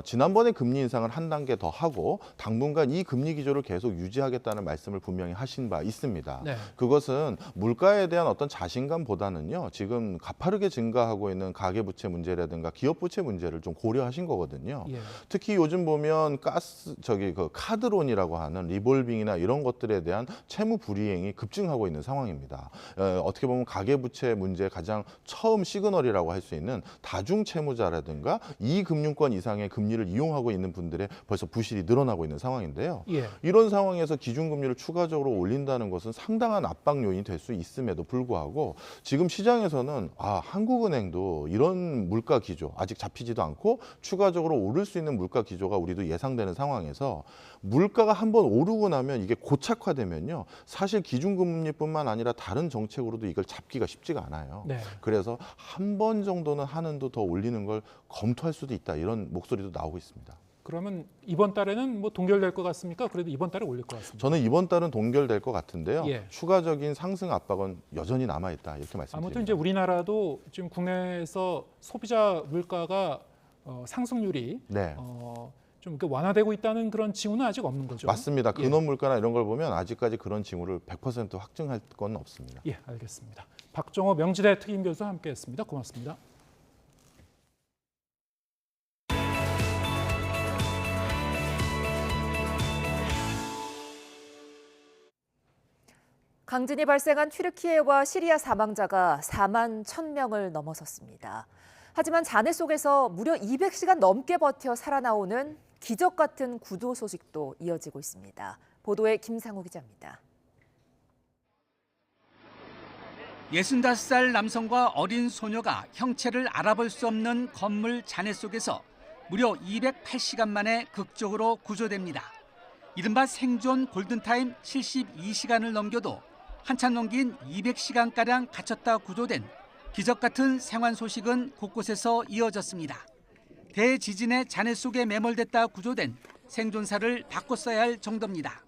지난번에 금리 인상을 한 단계 더 하고 당분간 이 금리 기조를 계속 유지하겠다는 말씀을 분명히 하신 바 있습니다. 네. 그것은 물가에 대한 어떤 자신감보다는요, 지금 가파르게 증가하고 있는 가계부채 문제라든가 기업부채 문제를 좀 고려하신 거거든요. 예. 특히 요즘 보면 그 카드론이라고 하는 리볼빙이나 이런 것들에 대한 채무 불이행이 급증하고 있는 상황입니다. 어떻게 보면 가계부채 문제 가장 처음 시그널이라고 할 수 있는 다중채무자라든가 이금융권 이상의 금리를 이용하고 있는 분들의 벌써 부실이 늘어나고 있는 상황인데요. 예. 이런 상황에서 기준금리를 추가적으로 올린다는 것은 상당한 압박 요인이 될 수 있음에도 불구하고 지금 시장에서는 한국은행도 이런 물가 기조 아직 잡히지도 않고 추가적으로 오를 수 있는 물가 기조가 우리도 예상되는 상황에서 물가가 한번 오르고 나면 이게 고착화되면요. 사실 기준금리뿐만 아니라 다른 정책으로 기술적으로도 이걸 잡기가 쉽지가 않아요. 네. 그래서 한 번 정도는 한은도 더 올리는 걸 검토할 수도 있다 이런 목소리도 나오고 있습니다. 그러면 이번 달에는 뭐 동결될 것 같습니까? 그래도 이번 달에 올릴 것 같습니다. 저는 이번 달은 동결될 것 같은데요. 예. 추가적인 상승 압박은 여전히 남아있다 이렇게 말씀드립니다. 아무튼 이제 우리나라도 지금 국내에서 소비자 물가가 상승률이 네. 좀 이렇게 완화되고 있다는 그런 징후는 아직 없는 거죠. 맞습니다. 예. 근원 물가나 이런 걸 보면 아직까지 그런 징후를 100% 확증할 건 없습니다. 예, 알겠습니다. 박정호 명지대 특임 교수와 함께했습니다. 고맙습니다. 강진이 발생한 튀르키예와 시리아 사망자가 4만 1,000명을 넘어섰습니다. 하지만 잔해 속에서 무려 200시간 넘게 버텨 살아나오는 기적 같은 구조 소식도 이어지고 있습니다. 보도에 김상우 기자입니다. 65살 남성과 어린 소녀가 형체를 알아볼 수 없는 건물 잔해 속에서 무려 208시간 만에 극적으로 구조됩니다. 이른바 생존 골든타임 72시간을 넘겨도 한참 넘긴 200시간가량 갇혔다 구조된 기적 같은 생還소식은 곳곳에서 이어졌습니다. 대지진의 잔해 속에 매몰됐다 구조된 생존사를 바꿔 써야 할 정도입니다.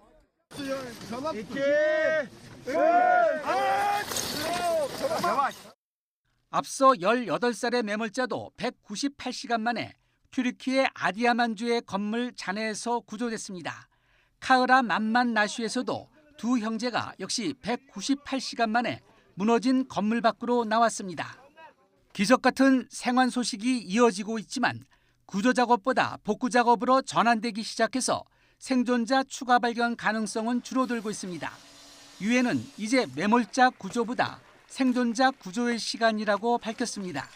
앞서 18살의 매몰자도 198시간 만에 튀르키예 아디야만주의 건물 잔해에서 구조됐습니다. 카흐라 만만 나슈에서도 두 형제가 역시 198시간 만에 무너진 건물 밖으로 나왔습니다. 기적 같은 생還소식이 이어지고 있지만 구조 작업보다 복구 작업으로 전환되기 시작해서 생존자 추가 발견 가능성은 줄어들고 있습니다. 유엔은 이제 매몰자 구조보다 생존자 구조의 시간이라고 밝혔습니다.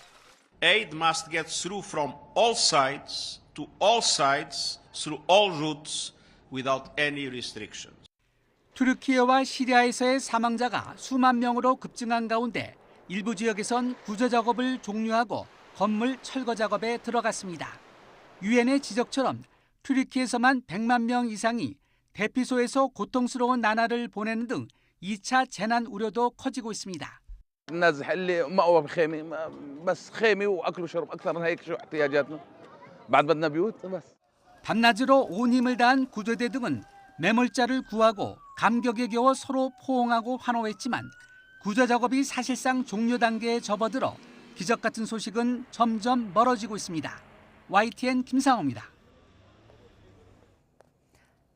Aid must get through from all sides to all sides through all routes without any restrictions. 튀르키예와 시리아에서의 사망자가 수만 명으로 급증한 가운데 일부 지역에선 구조 작업을 종료하고 건물 철거 작업에 들어갔습니다. 유엔의 지적처럼 튀르키예에서만 100만 명 이상이 대피소에서 고통스러운 나날을 보내는 등 2차 재난 우려도 커지고 있습니다. الناس اللي مأوى بخيمة بس خيمة وأكل وشرب أكثر من هيك شو احتياجاتنا بعد بدنا بيوت بس. 밤낮으로 온 힘을 다한 구조대 등은 매몰자를 구하고 감격에 겨워 서로 포옹하고 환호했지만 구조 작업이 사실상 종료 단계에 접어들어 기적 같은 소식은 점점 멀어지고 있습니다. YTN 김상호입니다.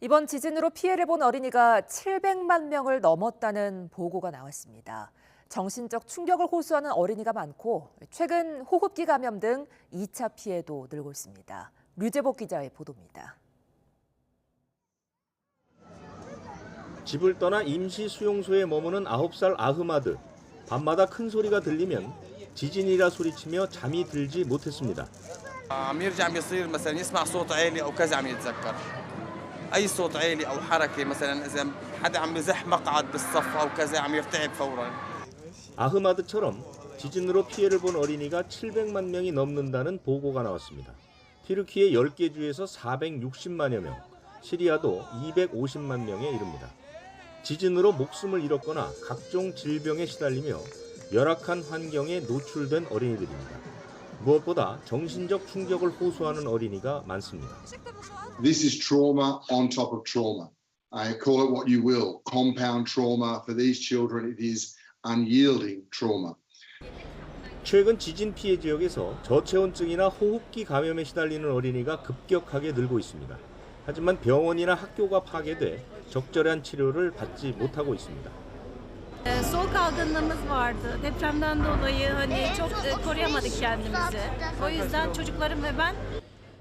이번 지진으로 피해를 본 어린이가 700만 명을 넘었다는 보고가 나왔습니다. 정신적 충격을 호소하는 어린이가 많고 최근 호흡기 감염 등 2차 피해도 늘고 있습니다. 류재복 기자의 보도입니다. 집을 떠나 임시 수용소에 머무는 9살 아흐마드. 밤마다 큰 소리가 들리면 지진이라 소리치며 잠이 들지 못했습니다. عم يرجع بيصير مثلا يسمع صوت عالي أو كذا عم يتذكر. أي صوت عالي أو حركة مثلا إذا حدا عم يزح مقعد بالصف أو كذا عم يرتعب فورا. 아흐마드처럼 지진으로 피해를 본 어린이가 700만 명이 넘는다는 보고가 나왔습니다. 튀르키예 10개 주에서 460만여 명, 시리아도 250만 명에 이릅니다. 지진으로 목숨을 잃었거나 각종 질병에 시달리며 열악한 환경에 노출된 어린이들입니다. 무엇보다 정신적 충격을 호소하는 어린이가 많습니다. This is trauma on top of trauma. Call it what you will. Compound trauma for these children. It is unyielding trauma. 최근 지진 피해 지역에서 저체온증이나 호흡기 감염에 시달리는 어린이가 급격하게 늘고 있습니다. 하지만 병원이나 학교가 파괴돼 적절한 치료를 받지 못하고 있습니다. Soğuk algınlığımız vardı. Depremden dolayı çok koruyamadık kendimizi. O yüzden çocuklarım ve ben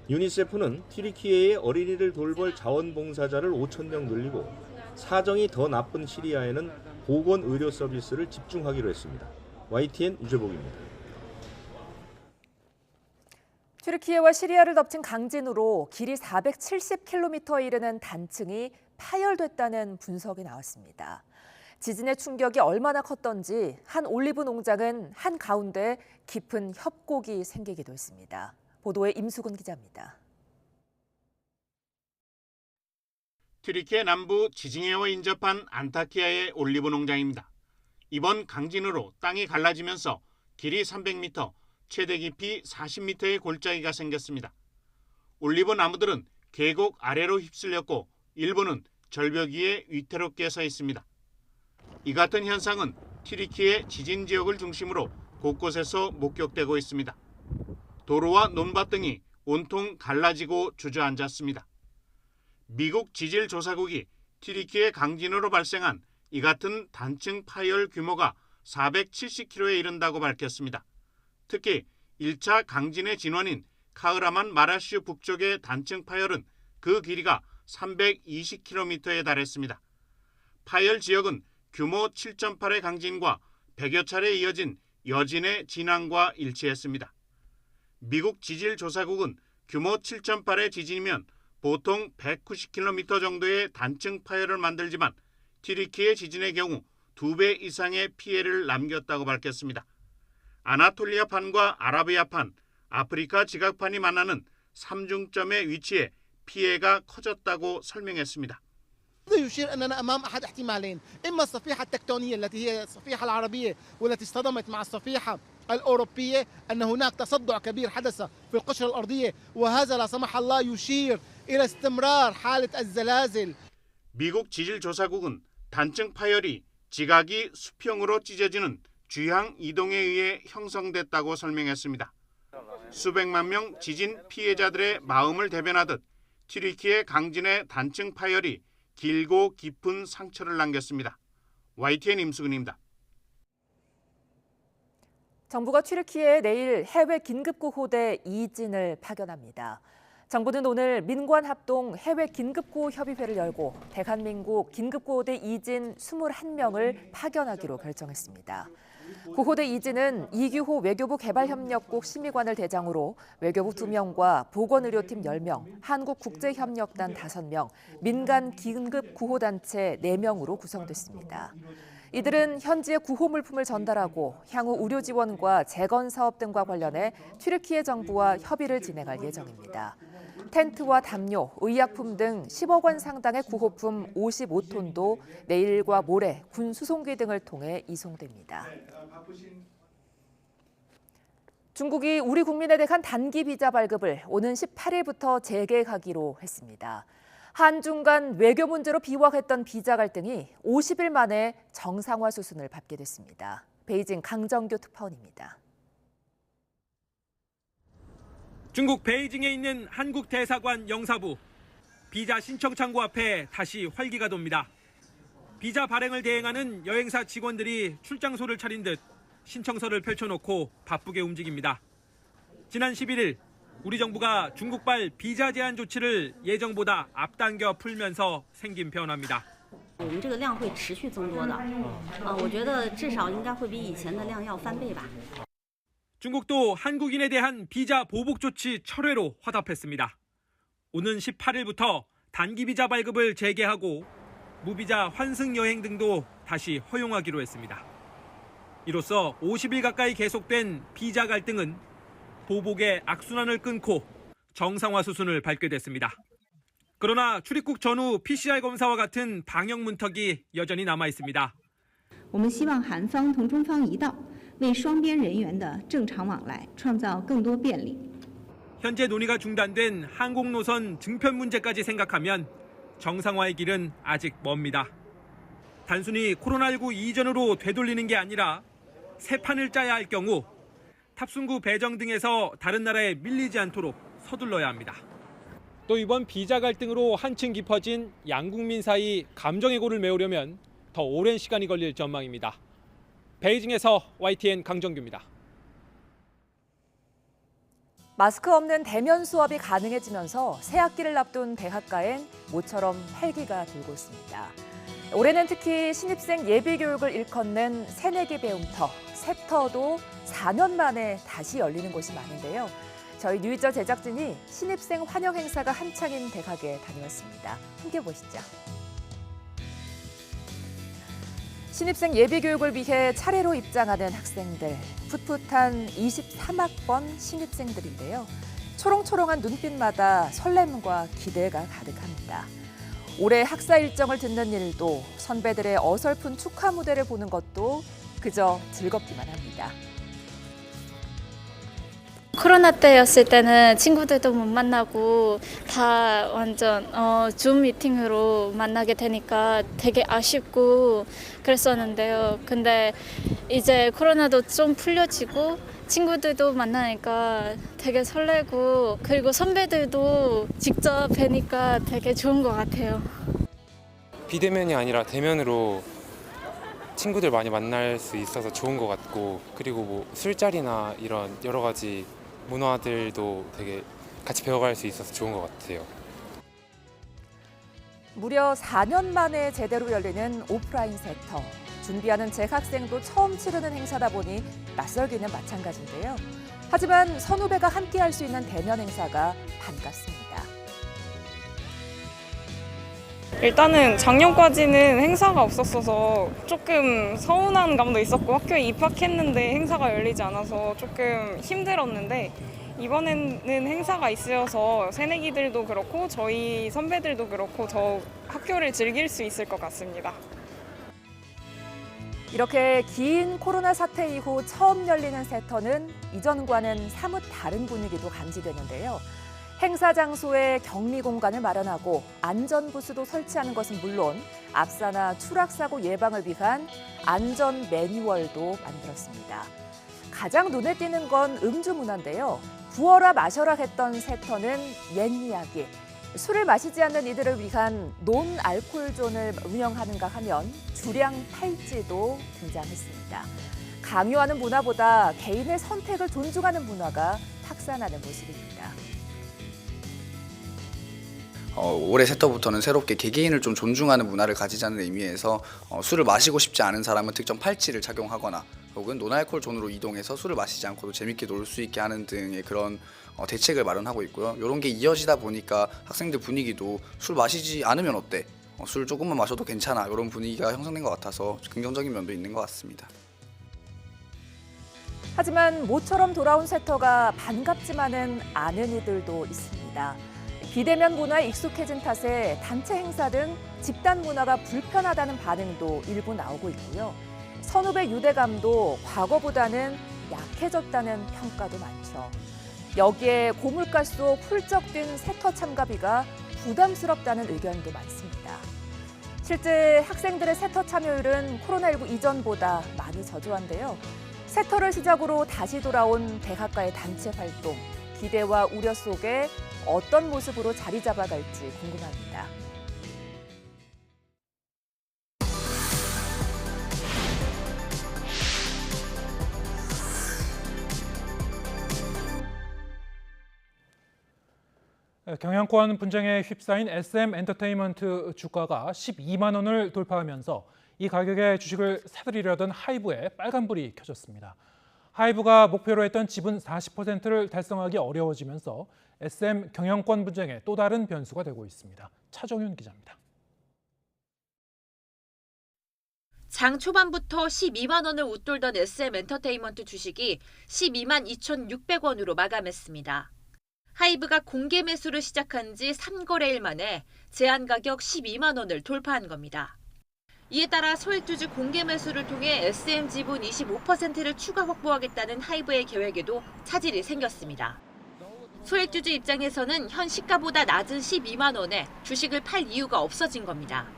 유니세프는 튀르키예의 어린이를 돌볼 자원봉사자를 5,000명 늘리고 사정이 더 나쁜 시리아에는 보건의료 서비스를 집중하기로 했습니다. YTN 유재복입니다. 튀르키예와 시리아를 덮친 강진으로 길이 470km에 이르는 단층이 파열됐다는 분석이 나왔습니다. 지진의 충격이 얼마나 컸던지 한 올리브 농장은 한가운데 깊은 협곡이 생기기도 했습니다. 보도에 임수근 기자입니다. 튀르키예 남부 지징해와 인접한 안타키아의 올리브 농장입니다. 이번 강진으로 땅이 갈라지면서 길이 300m, 최대 깊이 40m의 골짜기가 생겼습니다. 올리브 나무들은 계곡 아래로 휩쓸렸고 일부는 절벽 위에 위태롭게 서 있습니다. 이 같은 현상은 튀르키예 지진 지역을 중심으로 곳곳에서 목격되고 있습니다. 도로와 논밭 등이 온통 갈라지고 주저앉았습니다. 미국 지질조사국이 튀르키예 강진으로 발생한 이 같은 단층 파열 규모가 470km에 이른다고 밝혔습니다. 특히 1차 강진의 진원인 카흐라만 마라슈 북쪽의 단층 파열은 그 길이가 320km에 달했습니다. 파열 지역은 규모 7.8의 강진과 100여 차례 이어진 여진의 진앙과 일치했습니다. 미국 지질조사국은 규모 7.8의 지진이면 보통 190km 정도의 단층 파열을 만들지만 튀르키예 지진의 경우 2배 이상의 피해를 남겼다고 밝혔습니다. 아나톨리아판과 아라비아판, 아프리카 지각판이 만나는 삼중점의 위치에 피해가 커졌다고 설명했습니다. يشير أننا أمام أحد احتمالين، إما الصفيحة التكتونية التي هي الصفيحة العربية والتي اصطدمت مع الصفيحة الأوروبية، أن هناك تصدع كبير حدث في القشرة الأرضية وهذا لا سمح الله يشير إلى استمرار حالة الزلازل. 미국 지질조사국은 단층 파열이 지각이 수평으로 찢어지는 쥐향 이동에 의해 형성됐다고 설명했습니다. 수백만 명 지진 피해자들의 마음을 대변하듯 튀르키예 강진의 단층 파열이 길고 깊은 상처를 남겼습니다. YTN 임수근입니다. 정부가 튀르키예에 내일 해외 긴급구호대 이진을 파견합니다. 정부는 오늘 민관합동 해외 긴급구호 협의회를 열고 대한민국 긴급구호대 이진 21명을 파견하기로 결정했습니다. 구호대 이진은 이규호 외교부 개발협력국 심의관을 대장으로 외교부 2명과 보건의료팀 10명, 한국국제협력단 5명, 민간 긴급구호단체 4명으로 구성됐습니다. 이들은 현지에 구호 물품을 전달하고 향후 의료 지원과 재건 사업 등과 관련해 튀르키예 정부와 협의를 진행할 예정입니다. 텐트와 담요, 의약품 등 10억 원 상당의 구호품 55톤도 내일과 모레 군 수송기 등을 통해 이송됩니다. 중국이 우리 국민에 대한 단기 비자 발급을 오는 18일부터 재개하기로 했습니다. 한중 간 외교 문제로 비화했던 비자 갈등이 50일 만에 정상화 수순을 밟게 됐습니다. 베이징 강정규 특파원입니다. 중국 베이징에 있는 한국 대사관 영사부. 비자 신청 창구 앞에 다시 활기가 돕니다. 비자 발행을 대행하는 여행사 직원들이 출장소를 차린 듯 신청서를 펼쳐놓고 바쁘게 움직입니다. 지난 11일 우리 정부가 중국발 비자 제한 조치를 예정보다 앞당겨 풀면서 생긴 변화입니다. 我们这个量会持续增多的，我觉得至少应该会比以前的量要翻倍吧。 중국도 한국인에 대한 비자 보복 조치 철회로 화답했습니다. 오는 18일부터 단기 비자 발급을 재개하고 무비자 환승 여행 등도 다시 허용하기로 했습니다. 이로써 50일 가까이 계속된 비자 갈등은 보복의 악순환을 끊고 정상화 수순을 밟게 됐습니다. 그러나 출입국 전후 PCR 검사와 같은 방역 문턱이 여전히 남아 있습니다. 我们希望韩方同中方一道，为双边人员的正常往来创造更多便利。 현재 논의가 중단된 항공 노선 증편 문제까지 생각하면 정상화의 길은 아직 멉니다. 단순히 코로나19 이전으로 되돌리는 게 아니라 새 판을 짜야 할 경우 탑승구 배정 등에서 다른 나라에 밀리지 않도록 서둘러야 합니다. 또 이번 비자 갈등으로 한층 깊어진 양국민 사이 감정의 골을 메우려면 더 오랜 시간이 걸릴 전망입니다. 베이징에서 YTN 강정규입니다. 마스크 없는 대면 수업이 가능해지면서 새학기를 앞둔 대학가엔 모처럼 활기가 돌고 있습니다. 올해는 특히 신입생 예비교육을 일컫는 새내기 배움터, 셉터도 4년 만에 다시 열리는 곳이 많은데요. 저희 뉴이저 제작진이 신입생 환영 행사가 한창인 대학에 다녀왔습니다. 함께 보시죠. 신입생 예비교육을 위해 차례로 입장하는 학생들. 풋풋한 23학번 신입생들인데요. 초롱초롱한 눈빛마다 설렘과 기대가 가득합니다. 올해 학사 일정을 듣는 일도 선배들의 어설픈 축하 무대를 보는 것도 그저 즐겁기만 합니다. 코로나 때였을 때는 친구들도 못 만나고 다 완전 줌 미팅으로 만나게 되니까 되게 아쉽고 그랬었는데요. 근데 이제 코로나도 좀 풀려지고 친구들도 만나니까 되게 설레고 그리고 선배들도 직접 뵈니까 되게 좋은 것 같아요. 비대면이 아니라 대면으로 친구들 많이 만날 수 있어서 좋은 것 같고 그리고 뭐 술자리나 이런 여러 가지 문화들도 되게 같이 배워갈 수 있어서 좋은 것 같아요. 무려 4년 만에 제대로 열리는 오프라인 세터. 준비하는 재학생도 처음 치르는 행사다 보니 낯설기는 마찬가지인데요. 하지만 선후배가 함께할 수 있는 대면 행사가 반갑습니다. 일단은 작년까지는 행사가 없었어서 조금 서운한 감도 있었고 학교에 입학했는데 행사가 열리지 않아서 조금 힘들었는데 이번에는 행사가 있어서 새내기들도 그렇고 저희 선배들도 그렇고 더 학교를 즐길 수 있을 것 같습니다. 이렇게 긴 코로나 사태 이후 처음 열리는 세터는 이전과는 사뭇 다른 분위기도 감지되는데요. 행사 장소에 격리 공간을 마련하고 안전 부스도 설치하는 것은 물론 압사나 추락 사고 예방을 위한 안전 매뉴얼도 만들었습니다. 가장 눈에 띄는 건 음주 문화인데요. 부어라 마셔라 했던 세터는 옛 이야기. 술을 마시지 않는 이들을 위한 논 알코올 존을 운영하는가 하면 주량 팔찌도 등장했습니다. 강요하는 문화보다 개인의 선택을 존중하는 문화가 확산하는 모습입니다. 올해 세터부터는 새롭게 개개인을 좀 존중하는 문화를 가지자는 의미에서 술을 마시고 싶지 않은 사람은 특정 팔찌를 착용하거나 혹은 노알코올 존으로 이동해서 술을 마시지 않고도 재밌게 놀 수 있게 하는 등의 그런 대책을 마련하고 있고요. 이런 게 이어지다 보니까 학생들 분위기도 술 마시지 않으면 어때? 술 조금만 마셔도 괜찮아. 이런 분위기가 형성된 것 같아서 긍정적인 면도 있는 것 같습니다. 하지만 모처럼 돌아온 세터가 반갑지만은 않은 이들도 있습니다. 비대면 문화에 익숙해진 탓에 단체 행사 등 집단 문화가 불편하다는 반응도 일부 나오고 있고요. 선후배 유대감도 과거보다는 약해졌다는 평가도 많죠. 여기에 고물가 속 훌쩍 뛴 세터 참가비가 부담스럽다는 의견도 많습니다. 실제 학생들의 세터 참여율은 코로나19 이전보다 많이 저조한데요. 세터를 시작으로 다시 돌아온 대학가의 단체 활동, 기대와 우려 속에 어떤 모습으로 자리 잡아갈지 궁금합니다. 경영권 분쟁에 휩싸인 SM 엔터테인먼트 주가가 12만 원을 돌파하면서 이 가격의 주식을 사들이려던 하이브에 빨간불이 켜졌습니다. 하이브가 목표로 했던 지분 40%를 달성하기 어려워지면서 SM 경영권 분쟁에 또 다른 변수가 되고 있습니다. 차정윤 기자입니다. 장 초반부터 12만 원을 웃돌던 SM 엔터테인먼트 주식이 12만 2,600원으로 마감했습니다. 하이브가 공개 매수를 시작한 지 3거래일 만에 제한 가격 12만 원을 돌파한 겁니다. 이에 따라 소액주주 공개 매수를 통해 SM 지분 25%를 추가 확보하겠다는 하이브의 계획에도 차질이 생겼습니다. 소액주주 입장에서는 현 시가보다 낮은 12만 원에 주식을 팔 이유가 없어진 겁니다.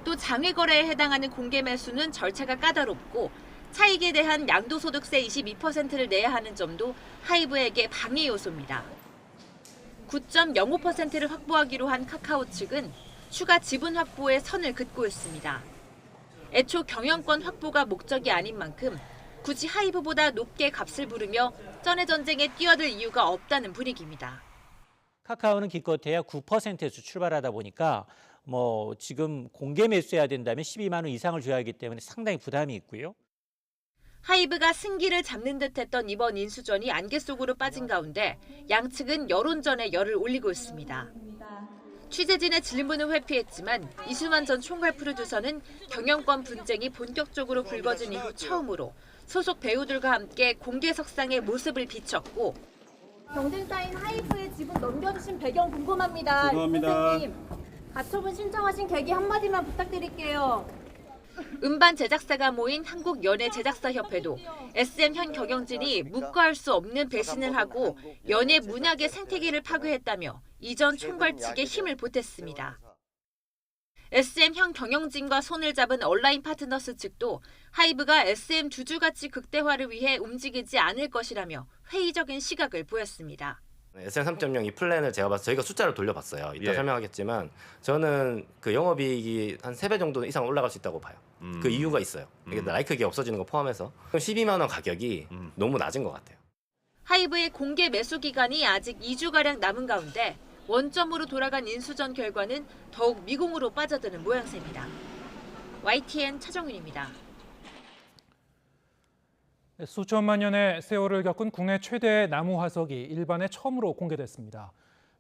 또 장외 거래에 해당하는 공개 매수는 절차가 까다롭고 차익에 대한 양도소득세 22%를 내야 하는 점도 하이브에게 방해 요소입니다. 9.05%를 확보하기로 한 카카오 측은 추가 지분 확보에 선을 긋고 있습니다. 애초 경영권 확보가 목적이 아닌 만큼 굳이 하이브보다 높게 값을 부르며 전해 전쟁에 뛰어들 이유가 없다는 분위기입니다. 카카오는 기껏해야 9%에서 출발하다 보니까 지금 공개 매수해야 된다면 12만 원 이상을 줘야 하기 때문에 상당히 부담이 있고요. 하이브가 승기를 잡는 듯했던 이번 인수전이 안개 속으로 빠진 가운데 양측은 여론전에 열을 올리고 있습니다. 취재진의 질문을 회피했지만 이수만 전 총괄 프로듀서는 경영권 분쟁이 본격적으로 불거진 이후 처음으로 소속 배우들과 함께 공개석상의 모습을 비췄고 경쟁사인 하이브의 지분 넘겨주신 배경 궁금합니다. 죄송합니다. 선생님, 가처분 신청하신 계기 한마디만 부탁드릴게요. 음반 제작사가 모인 한국연예제작사협회도 SM 현 경영진이 묵과할 수 없는 배신을 하고 연예 문학의 생태계를 파괴했다며 이전 총괄 측에 힘을 보탰습니다. SM 현 경영진과 손을 잡은 온라인 파트너스 측도 하이브가 SM 주주가치 극대화를 위해 움직이지 않을 것이라며 회의적인 시각을 보였습니다. SM 3.0 이 플랜을 제가 봐서 저희가 숫자를 돌려봤어요. 이따 설명하겠지만 저는 그 영업이익이 한 3배 정도 이상 올라갈 수 있다고 봐요. 그 이유가 있어요. 이게 라이크기 없어지는 거 포함해서 12만 원 가격이 너무 낮은 것 같아요. 하이브의 공개 매수 기간이 아직 2주가량 남은 가운데 원점으로 돌아간 인수전 결과는 더욱 미궁으로 빠져드는 모양새입니다. YTN 차정윤입니다. 수천만 년의 세월을 겪은 국내 최대의 나무 화석이 일반에 처음으로 공개됐습니다.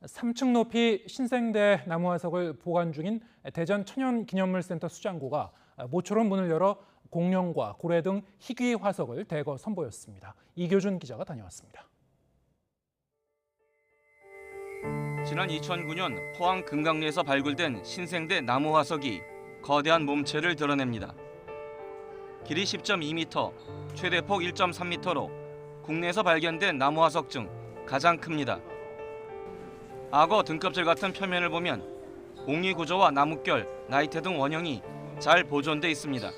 3층 높이 신생대 나무 화석을 보관 중인 대전 천연기념물센터 수장고가 모처럼 문을 열어 공룡과 고래 등 희귀 화석을 대거 선보였습니다. 이교준 기자가 다녀왔습니다. 지난 2009년 포항 금강리에서 발굴된 신생대 나무 화석이 거대한 몸체를 드러냅니다. 길이 10.2m, 최대 폭 1.3m로 국내에서 발견된 나무 화석 중 가장 큽니다. 악어 등껍질 같은 표면을 보면 옥리 구조와 나뭇결, 나이테 등 원형이 잘 보존돼 있습니다.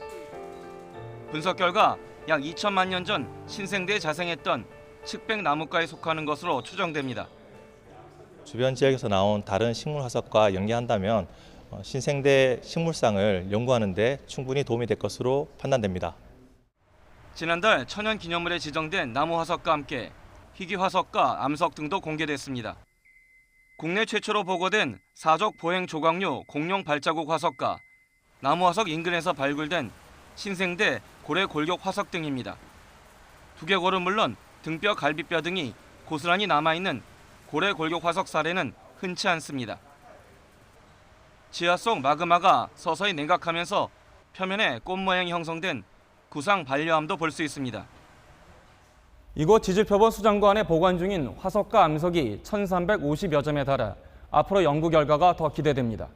분석 결과 약 2천만 년 전 신생대에 자생했던 측백 나무과에 속하는 것으로 추정됩니다. 주변 지역에서 나온 다른 식물 화석과 연계한다면 신생대 식물상을 연구하는 데 충분히 도움이 될 것으로 판단됩니다. 지난달 천연기념물에 지정된 나무 화석과 함께 희귀 화석과 암석 등도 공개됐습니다. 국내 최초로 보고된 사족 보행 조각류 공룡 발자국 화석과 나무 화석 인근에서 발굴된 신생대 고래 골격 화석 등입니다. 두개골은 물론 등뼈, 갈비뼈 등이 고스란히 남아있는 고래 골격 화석 사례는 흔치 않습니다. 지하 속 마그마가 서서히 냉각하면서 표면에 꽃 모양이 형성된 구상 반려암도 볼 수 있습니다. 이곳 지질표본 수장고 안에 보관 중인 화석과 암석이 1,350여 점에 달해 앞으로 연구 결과가 더 기대됩니다.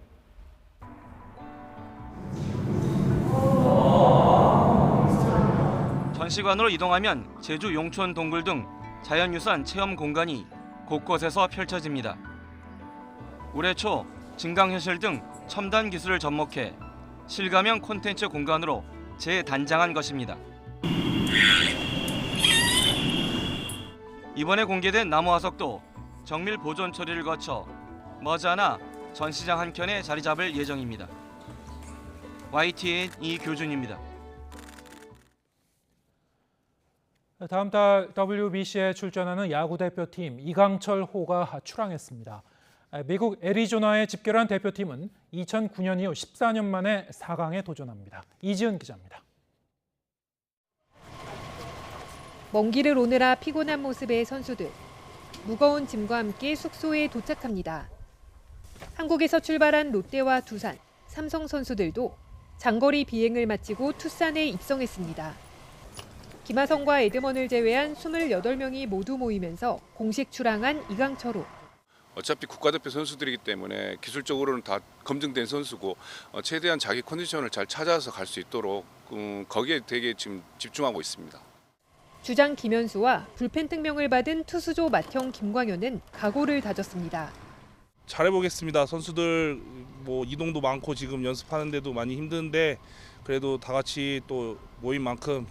전시관으로 이동하면 제주 용촌 동굴 등 자연유산 체험 공간이 곳곳에서 펼쳐집니다. 올해 초 증강현실 등 첨단 기술을 접목해 실감형 콘텐츠 공간으로 재단장한 것입니다. 이번에 공개된 나무 화석도 정밀 보존 처리를 거쳐 머지않아 전시장 한켠에 자리 잡을 예정입니다. YTN 이교준입니다. 다음 달 WBC에 출전하는 야구 대표팀 이강철 호가 출항했습니다. 미국 애리조나에 집결한 대표팀은 2009년 이후 14년 만에 4강에 도전합니다. 이지은 기자입니다. 먼 길을 오느라 피곤한 모습의 선수들. 무거운 짐과 함께 숙소에 도착합니다. 한국에서 출발한 롯데와 두산, 삼성 선수들도 장거리 비행을 마치고 투싼에 입성했습니다. 김하성과 에드먼을 제외한 28명이 모두 모이면서 공식 출항한 이강철호. 어차피 국가대표 선수들이기 때문에 기술적으로는 다 검증된 선수고 최대한 자기 컨디션을 잘 찾아서 갈 수 있도록 거기에 되게 지금 집중하고 있습니다. 주장 김현수와 불펜 특명을 받은 투수조 맏형 김광현은 각오를 다졌습니다. 잘해보겠습니다. 선수들 이동도 많고 지금 연습하는데도 많이 힘든데 그래도 다 같이 또 모인 만큼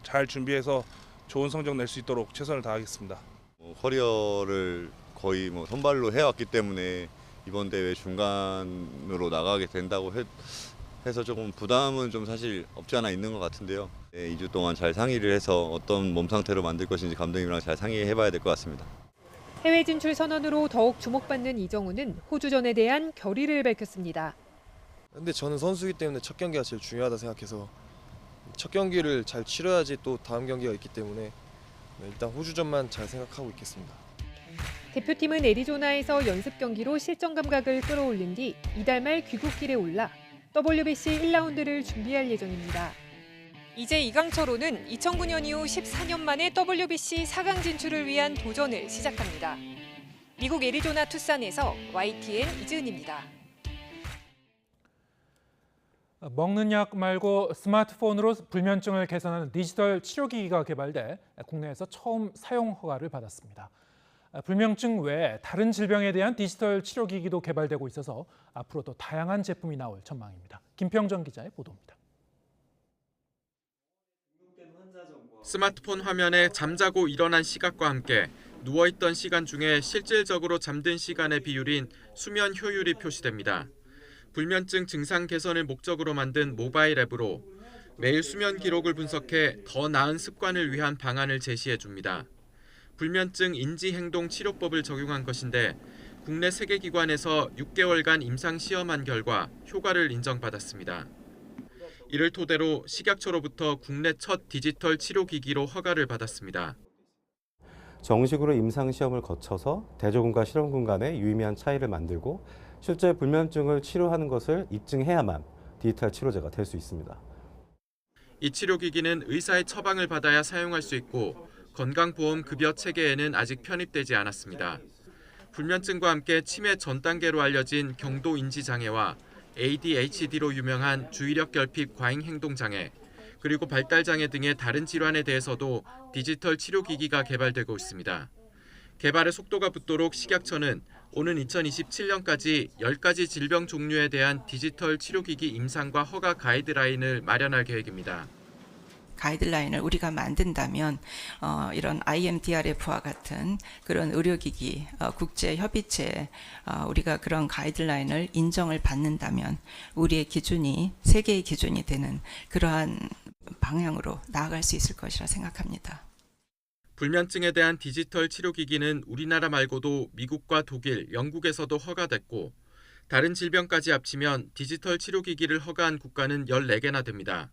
잘 준비해서 좋은 성적 낼 수 있도록 최선을 다하겠습니다. 커리어를 거의 선발로 해왔기 때문에 이번 대회 중간으로 나가게 된다고 해서 조금 부담은 좀 사실 없지 않아 있는 것 같은데요. 2주 동안 잘 상의를 해서 어떤 몸 상태로 만들 것인지 감독님이랑 잘 상의해봐야 될 것 같습니다. 해외 진출 선언으로 더욱 주목받는 이정우는 호주전에 대한 결의를 밝혔습니다. 근데 저는 선수이기 때문에 첫 경기가 제일 중요하다 생각해서 첫 경기를 잘 치러야지 또 다음 경기가 있기 때문에 일단 호주전만 잘 생각하고 있겠습니다. 대표팀은 애리조나에서 연습 경기로 실전 감각을 끌어올린 뒤 이달 말 귀국길에 올라 WBC 1라운드를 준비할 예정입니다. 이제 이강철호는 2009년 이후 14년 만에 WBC 4강 진출을 위한 도전을 시작합니다. 미국 애리조나 투싼에서 YTN 이지은입니다. 먹는 약 말고 스마트폰으로 불면증을 개선하는 디지털 치료기기가 개발돼 국내에서 처음 사용 허가를 받았습니다. 불면증 외에 다른 질병에 대한 디지털 치료기기도 개발되고 있어서 앞으로 더 다양한 제품이 나올 전망입니다. 김평정 기자의 보도입니다. 스마트폰 화면에 잠자고 일어난 시각과 함께 누워있던 시간 중에 실질적으로 잠든 시간의 비율인 수면 효율이 표시됩니다. 불면증 증상 개선을 목적으로 만든 모바일 앱으로 매일 수면 기록을 분석해 더 나은 습관을 위한 방안을 제시해 줍니다. 불면증 인지행동 치료법을 적용한 것인데 국내 3개 기관에서 6개월간 임상 시험한 결과 효과를 인정받았습니다. 이를 토대로 식약처로부터 국내 첫 디지털 치료기기로 허가를 받았습니다. 정식으로 임상시험을 거쳐서 대조군과 실험군 간의 유의미한 차이를 만들고 실제 불면증을 치료하는 것을 입증해야만 디지털 치료제가 될 수 있습니다. 이 치료기기는 의사의 처방을 받아야 사용할 수 있고 건강보험급여 체계에는 아직 편입되지 않았습니다. 불면증과 함께 치매 전 단계로 알려진 경도인지장애와 ADHD로 유명한 주의력 결핍 과잉행동장애, 그리고 발달장애 등의 다른 질환에 대해서도 디지털 치료기기가 개발되고 있습니다. 개발의 속도가 붙도록 식약처는 오는 2027년까지 10가지 질병 종류에 대한 디지털 치료기기 임상과 허가 가이드라인을 마련할 계획입니다. 가이드라인을 우리가 만든다면 이런 IMDRF와 같은 그런 의료기기 국제협의체에 우리가 그런 가이드라인을 인정을 받는다면 우리의 기준이 세계의 기준이 되는 그러한 방향으로 나아갈 수 있을 것이라 생각합니다. 불면증에 대한 디지털 치료기기는 우리나라 말고도 미국과 독일, 영국에서도 허가됐고 다른 질병까지 합치면 디지털 치료기기를 허가한 국가는 14개나 됩니다.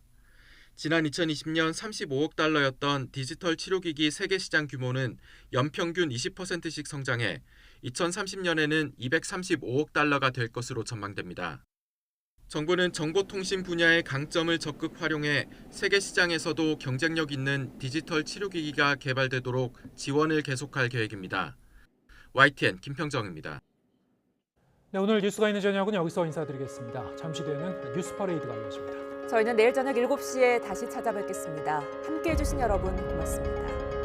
지난 2020년 35억 달러였던 디지털 치료기기 세계 시장 규모는 연평균 20%씩 성장해 2030년에는 235억 달러가 될 것으로 전망됩니다. 정부는 정보통신 분야의 강점을 적극 활용해 세계 시장에서도 경쟁력 있는 디지털 치료기기가 개발되도록 지원을 계속할 계획입니다. YTN 김평정입니다. 네, 오늘 뉴스가 있는 저녁은 여기서 인사드리겠습니다. 잠시 뒤에는 뉴스 퍼레이드가 이어집니다. 저희는 내일 저녁 7시에 다시 찾아뵙겠습니다. 함께해 주신 여러분 고맙습니다.